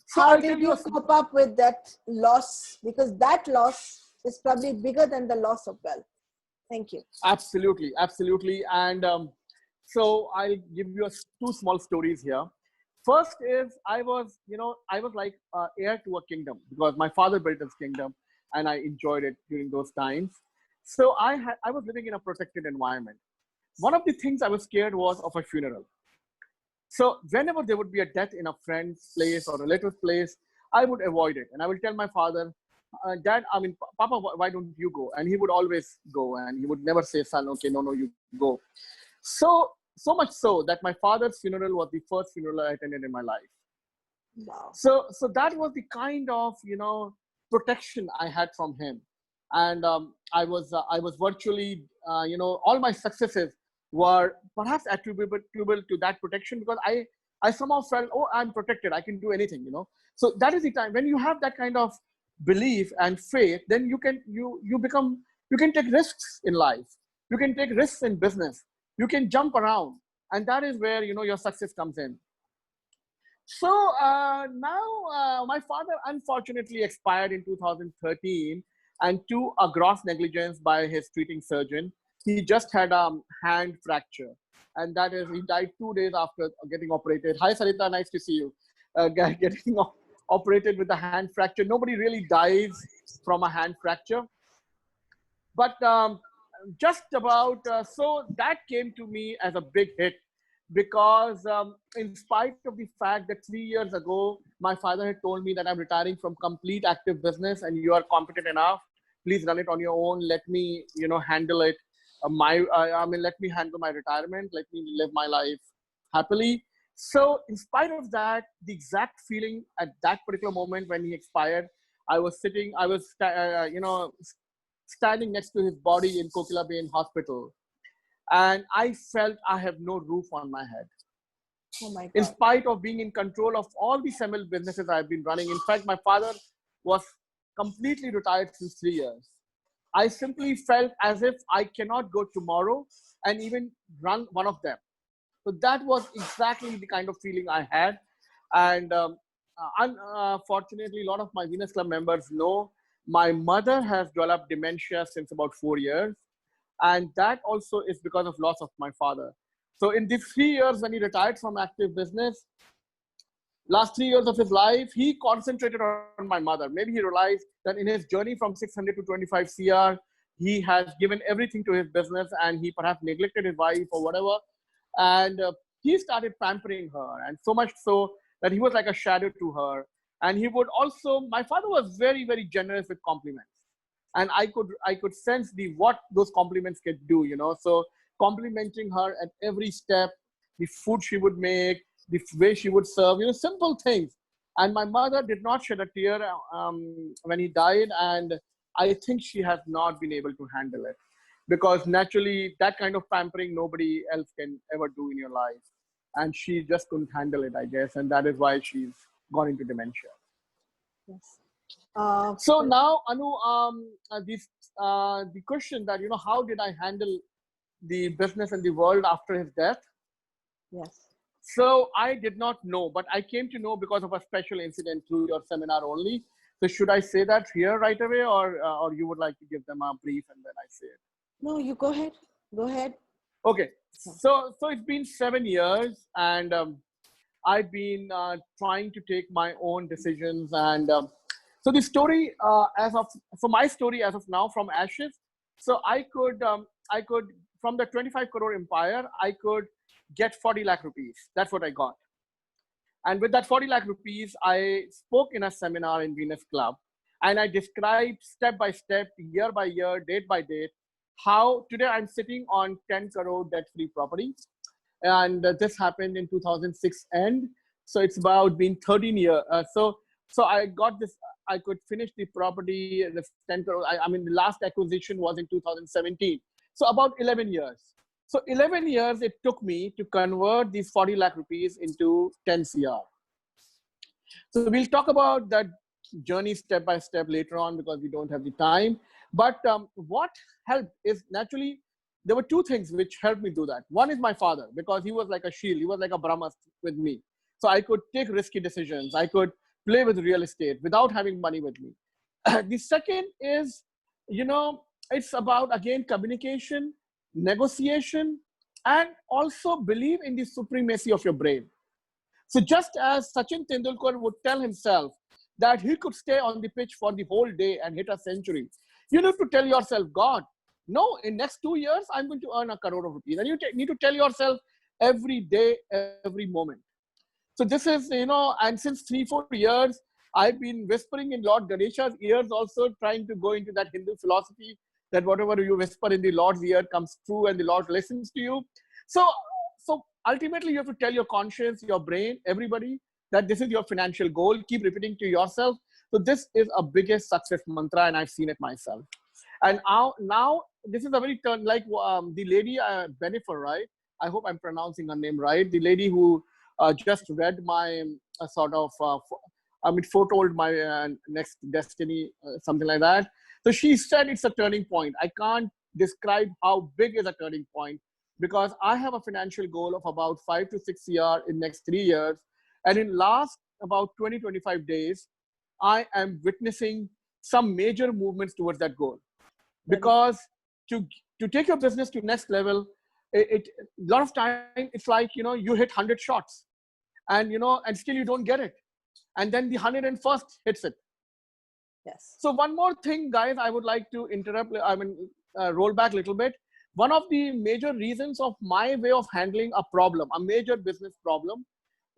So how did you cope up with that loss? Because that loss is probably bigger than the loss of wealth. Thank you. Absolutely. Absolutely. And so I'll give you two small stories here. First is I was like heir to a kingdom because my father built this kingdom and I enjoyed it during those times. So I was living in a protected environment. One of the things I was scared was of a funeral. So whenever there would be a death in a friend's place or relative's place, I would avoid it. And I will tell my father, Dad, Papa, why don't you go? And he would always go and he would never say, son, okay, no, you go. So much so that my father's funeral was the first funeral I attended in my life. Wow. So that was the kind of, protection I had from him. And I was virtually, all my successes were perhaps attributable to that protection because I somehow felt, oh, I'm protected. I can do anything, So that is the time when you have that kind of belief and faith, then you can take risks in life. You can take risks in business. You can jump around. And that is where, your success comes in. So now my father unfortunately expired in 2013 and to a gross negligence by his treating surgeon. He just had a hand fracture, and that is he died 2 days after getting operated. Hi Sarita, nice to see you. Getting operated with a hand fracture. Nobody really dies from a hand fracture, but just about so that came to me as a big hit because in spite of the fact that 3 years ago my father had told me that I'm retiring from complete active business and you are competent enough, please run it on your own, let me handle it, let me handle my retirement, let me live my life happily. So in spite of that, the exact feeling at that particular moment when he expired, I was standing next to his body in Kokila Bay Hospital. And I felt I have no roof on my head. Oh my In God. spite of being in control of all the semi businesses I've been running. In fact, my father was completely retired since 3 years. I simply felt as if I cannot go tomorrow and even run one of them. So that was exactly the kind of feeling I had. And unfortunately, a lot of my Venus Club members know my mother has developed dementia since about 4 years. And that also is because of loss of my father. So in these 3 years when he retired from active business, last 3 years of his life, he concentrated on my mother. Maybe he realized that in his journey from 600 to 25 CR, he has given everything to his business and he perhaps neglected his wife or whatever. And he started pampering her, and so much so that he was like a shadow to her. And he would also, my father was very, very generous with compliments. And I could sense the what those compliments could do, So complimenting her at every step, the food she would make, the way she would serve, simple things. And my mother did not shed a tear when he died, and I think she has not been able to handle it because naturally that kind of pampering nobody else can ever do in your life, and she just couldn't handle it, I guess, and that is why she's gone into dementia. Yes. So now, Anu, the question that, how did I handle the business and the world after his death? Yes. So I did not know, but I came to know because of a special incident through your seminar only. So should I say that here right away, or you would like to give them a brief and then I say it? No, you go ahead. Go ahead. Okay. So it's been 7 years, and I've been trying to take my own decisions. And so the story so my story as of now from ashes. So I could, from the 25 crore empire, I could get 40 lakh rupees. That's what I got. And with that 40 lakh rupees, I spoke in a seminar in Venus Club. And I described step by step, year by year, date by date, how today I'm sitting on 10 crore debt-free property. And this happened in 2006 end. So it's about been 13 years. So I got this, I could finish the property, the 10 crore. I mean, the last acquisition was in 2017. So about 11 years. So 11 years it took me to convert these 40 lakh rupees into 10 CR. So we'll talk about that journey step by step later on because we don't have the time. But what helped is naturally, there were two things which helped me do that. One is my father, because he was like a shield. He was like a Brahmas with me. So I could take risky decisions. I could play with real estate without having money with me. The second is, it's about, again, communication, negotiation, and also believe in the supremacy of your brain. So just as Sachin Tendulkar would tell himself that he could stay on the pitch for the whole day and hit a century, you need to tell yourself, God, no, in next 2 years, I'm going to earn a crore of rupees. And you need to tell yourself every day, every moment. So this is, and since 3-4 years, I've been whispering in Lord Ganesha's ears also, trying to go into that Hindu philosophy that whatever you whisper in the Lord's ear comes true and the Lord listens to you. So ultimately, you have to tell your conscience, your brain, everybody that this is your financial goal. Keep repeating to yourself. So this is a biggest success mantra, and I've seen it myself. And now this is a very turn, like the lady Benifer, right? I hope I'm pronouncing her name right. The lady who just read my foretold my next destiny, something like that. So she said it's a turning point. I can't describe how big is a turning point because I have a financial goal of about 5 to 6 years in next 3 years. And in last about 20-25 days, I am witnessing some major movements towards that goal. Because to take your business to next level, a lot of time it's like, you know, you hit 100 shots and, you know, and still you don't get it. And then the 101st hits it. Yes. So one more thing, guys, I would like to roll back a little bit. One of the major reasons of my way of handling a problem, a major business problem,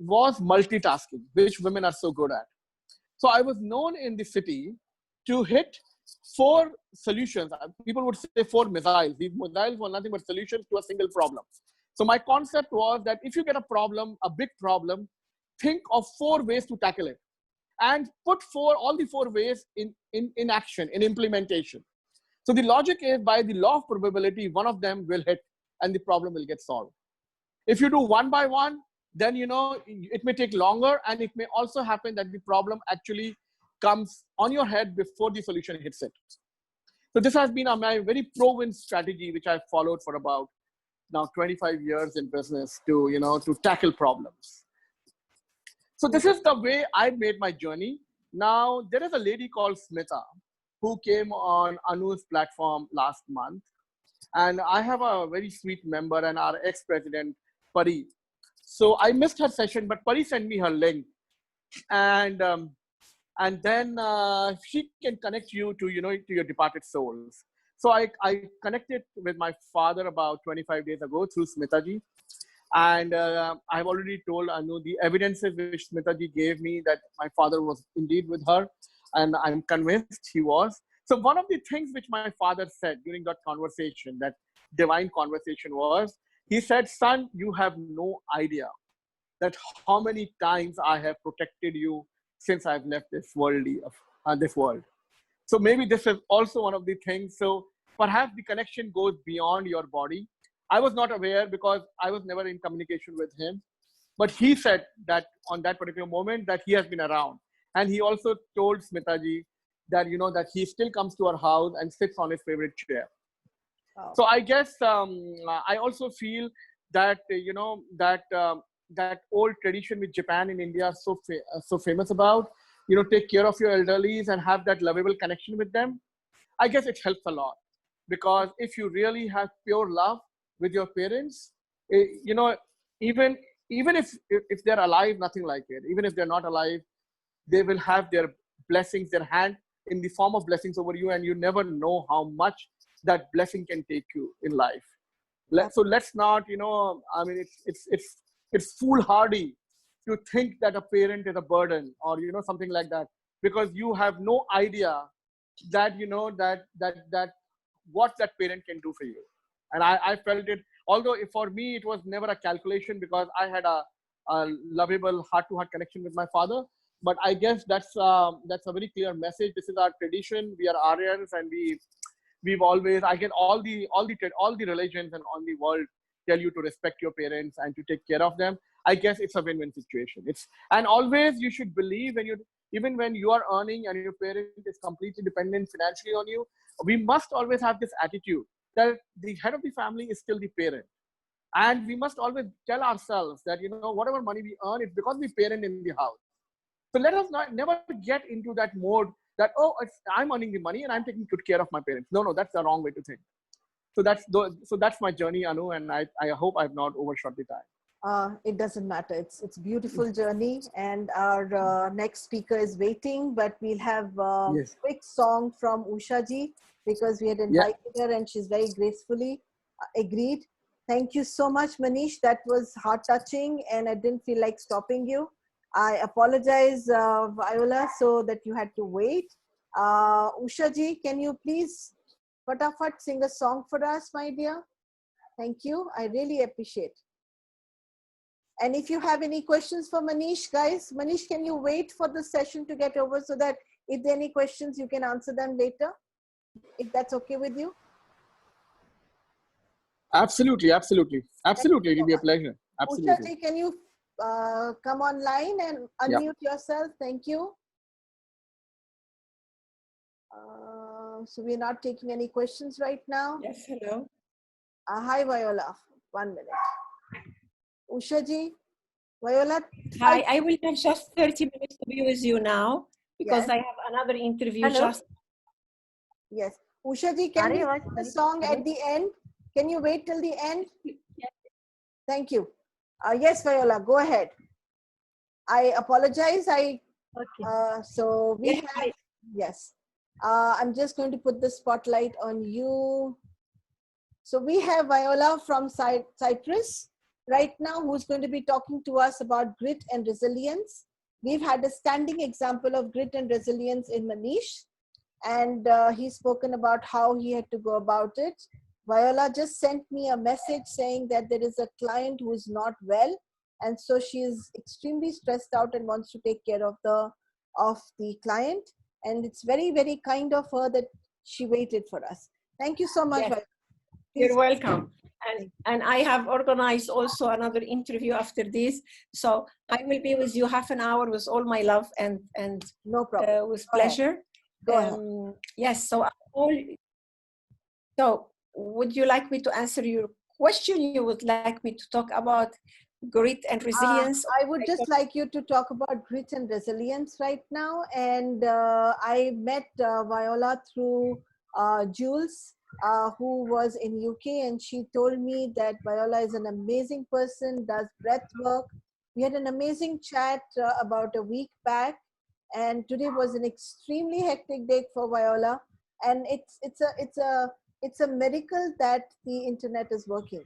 was multitasking, which women are so good at. So I was known in the city to hit 4 solutions. People would say 4 missiles. These missiles were nothing but solutions to a single problem. So my concept was that if you get a problem, a big problem, think of 4 ways to tackle it and put all the 4 ways in action, in implementation. So the logic is, by the law of probability, one of them will hit and the problem will get solved. If you do one by one, then, you know, it may take longer, and it may also happen that the problem actually comes on your head before the solution hits it. So this has been my very proven strategy, which I've followed for about now 25 years in business to, you know, to tackle problems. So this is the way I made my journey. Now, there is a lady called Mehta who came on Anu's platform last month. And I have a very sweet member and our ex-president, Pari. So I missed her session, but Pari sent me her link. And then she can connect you to, you know, to your departed souls. So I connected with my father about 25 days ago through Smitaji. And I've already told Anu the evidences which Smitaji gave me that my father was indeed with her. And I'm convinced he was. So one of the things which my father said during that conversation, that divine conversation, was, he said, son, you have no idea that how many times I have protected you since I've left this world. So maybe this is also one of the things. So perhaps the connection goes beyond your body. I was not aware because I was never in communication with him. But he said that on that particular moment that he has been around. And he also told Smitaji that, you know, that he still comes to our house and sits on his favorite chair. Wow. So I guess I also feel that, you know, that old tradition which Japan and India are so famous about, you know, take care of your elderlies and have that lovable connection with them. I guess it helps a lot, because if you really have pure love with your parents, you know, even if they're alive, nothing like it. Even if they're not alive, they will have their blessings, their hand in the form of blessings over you, and you never know how much that blessing can take you in life. So let's not, you know, I mean, it's foolhardy to think that a parent is a burden or, you know, something like that, because you have no idea that, you know, that what that parent can do for you. And I felt it, although for me, it was never a calculation, because I had a lovable heart-to-heart connection with my father. But I guess that's a very clear message. This is our tradition. We are Aryans, and we've always, I get all the religions and all the world tell you to respect your parents and to take care of them. I guess it's a win-win situation. And always you should believe, even when you are earning and your parent is completely dependent financially on you, we must always have this attitude that the head of the family is still the parent. And we must always tell ourselves that, you know, whatever money we earn, it's because we parent in the house. So let us never get into that mode that, oh, I'm earning the money and I'm taking good care of my parents. No, that's the wrong way to think. So that's my journey, Anu, and I hope I've not overshot the time. It doesn't matter. It's a beautiful journey, and our next speaker is waiting, but we'll have a quick song from Usha ji, because we had invited her and she's very gracefully agreed. Thank you so much, Manish. That was heart-touching, and I didn't feel like stopping you. I apologize, Viola, so that you had to wait. Usha ji, can you please fatafat sing a song for us, my dear? Thank you. I really appreciate. And if you have any questions for Manish, guys, Manish, can you wait for the session to get over so that if there are any questions, you can answer them later, if that's okay with you? Absolutely. It'll be a pleasure. Absolutely. Usha ji, can you come online and unmute yourself? Thank you. So we're not taking any questions right now. Yes, hello. Hi, Viola. 1 minute. Usha ji, Viola, Hi, I will have just 30 minutes to be with you now because yes. I have another interview. Hello. Just Yes. Usha ji, can we sing the song at the end? Can you wait till the end? Thank you. Yes, Viola, go ahead. I apologize. So we have, yes. I'm just going to put the spotlight on you. So we have Viola from Cyprus right now, who's going to be talking to us about grit and resilience. We've had a standing example of grit and resilience in Manish, and he's spoken about how he had to go about it. Viola just sent me a message saying that there is a client who is not well, and so she is extremely stressed out and wants to take care of the client. And it's very, very kind of her that she waited for us. Thank you so much, yes. Viola. You're welcome. And I have organized also another interview after this. So I will be with you half an hour with all my love and no problem. With pleasure. Go ahead. Yes, so would you like me to answer your question? You would like me to talk about grit and resilience? I would just like you to talk about grit and resilience right now. And I met Viola through Jules, who was in UK, and she told me that Viola is an amazing person, does breath work. We had an amazing chat about a week back, and today was an extremely hectic day for Viola. And it's a miracle that the internet is working.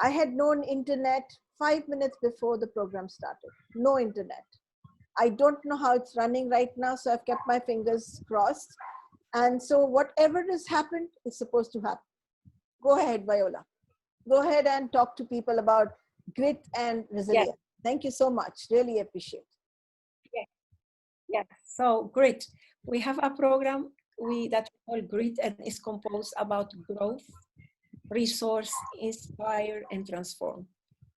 I had known internet 5 minutes before the program started. No internet. I don't know how it's running right now, so I've kept my fingers crossed. And so whatever has happened is supposed to happen. Go ahead, Viola. Go ahead and talk to people about grit and resilience. Yes. Thank you so much. Really appreciate it. Yes. Yes. So grit. We have a program that we call Grit, and is composed about growth, resource, inspire, and transform.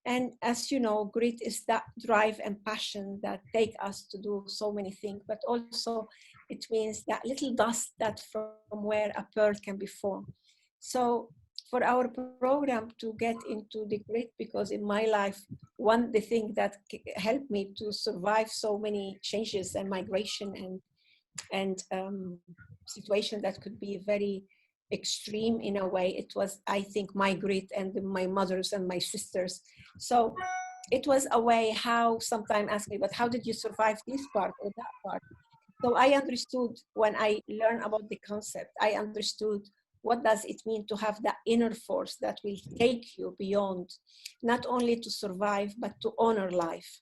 And as you know, grit is that drive and passion that take us to do so many things, but also it means that little dust that from where a pearl can be formed. So for our program to get into the grit, because in my life, the thing that helped me to survive so many changes and migration and situation that could be very extreme in a way, it was, I think, my grit and my mothers and my sisters. So it was a way how sometimes ask me, but how did you survive this part or that part? So I understood when I learned about the concept, I understood what does it mean to have that inner force that will take you beyond, not only to survive, but to honor life.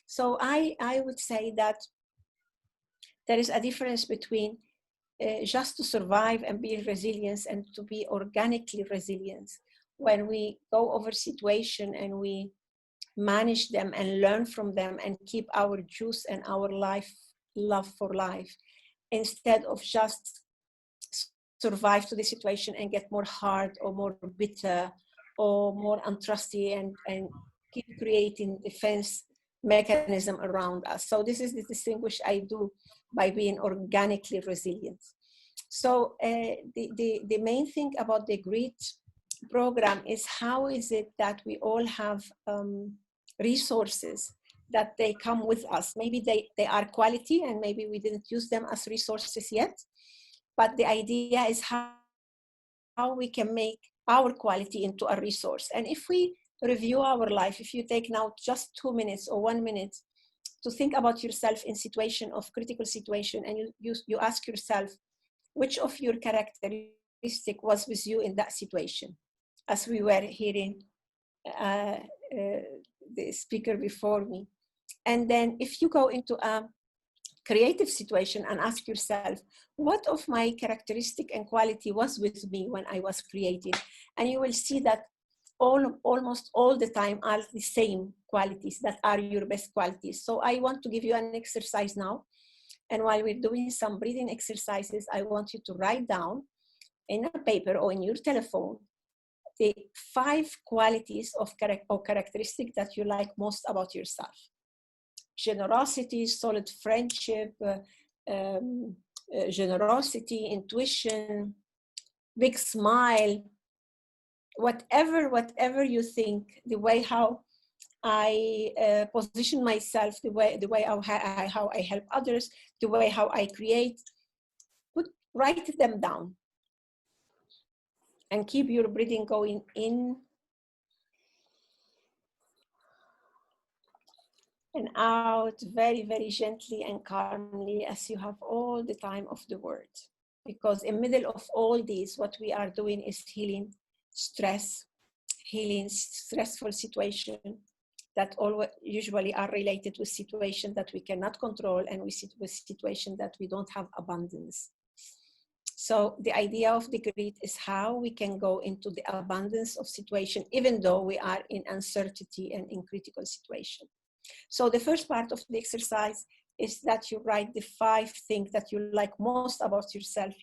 So I would say that there is a difference between just to survive and be resilient and to be organically resilient. When we go over situation and we manage them and learn from them and keep our juice and our love for life, instead of just survive to the situation and get more hard or more bitter or more untrusty and keep creating defense mechanism around us. So this is the distinguish I do by being organically resilient. So the main thing about the grit program is how is it that we all have resources that they come with us. Maybe they are quality and maybe we didn't use them as resources yet, but the idea is how we can make our quality into a resource. And if we review our life, if you take now just 2 minutes or 1 minute to think about yourself in situation of critical situation, and you ask yourself, which of your characteristic was with you in that situation? As we were hearing the speaker before me. And then if you go into a creative situation and ask yourself, what of my characteristic and quality was with me when I was creating? And you will see that almost all the time are the same qualities that are your best qualities. So I want to give you an exercise now. And while we're doing some breathing exercises, I want you to write down in a paper or in your telephone the 5 qualities of characteristics that you like most about yourself. Generosity, solid friendship, generosity, intuition, big smile, whatever you think, the way how I position myself, the way how I help others, the way how I create. Write them down. And keep your breathing going in and out very, very gently and calmly as you have all the time of the world. Because in the middle of all these, what we are doing is healing stress, healing stressful situations that usually are related with situations that we cannot control and with situations that we don't have abundance. So the idea of the grid is how we can go into the abundance of situation, even though we are in uncertainty and in critical situation. So the first part of the exercise is that you write the 5 things that you like most about yourself,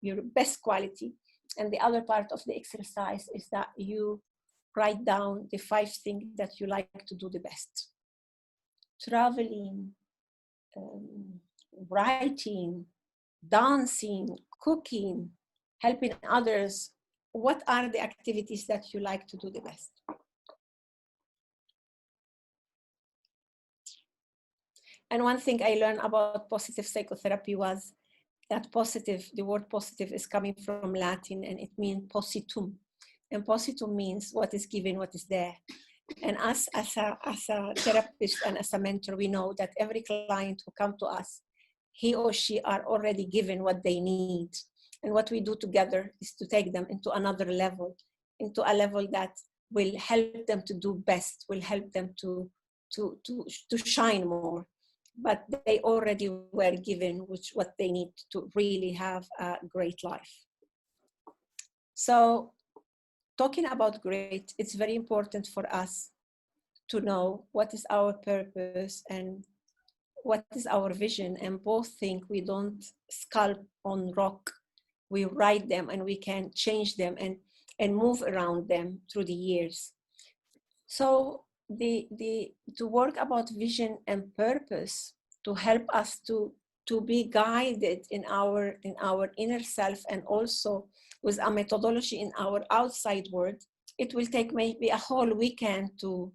your best quality. And the other part of the exercise is that you write down the 5 things that you like to do the best. Traveling, writing, dancing, cooking, helping others. What are the activities that you like to do the best? And one thing I learned about positive psychotherapy was that positive, the word positive is coming from Latin and it means positum. And positum means what is given, what is there. And us as a therapist and as a mentor, we know that every client who comes to us, he or she are already given what they need. And what we do together is to take them into another level, into a level that will help them to do best, will help them to shine more. But they already were given what they need to really have a great life. So talking about great, it's very important for us to know what is our purpose and what is our vision. And both think we don't sculpt on rock. We write them and we can change them and move around them through the years. So to work about vision and purpose, to help us to be guided in our inner self and also with a methodology in our outside world, it will take maybe a whole weekend to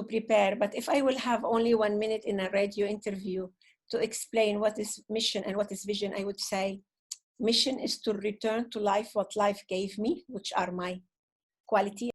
prepare. But if I will have only 1 minute in a radio interview to explain what is mission and what is vision, I would say mission is to return to life what life gave me, which are my quality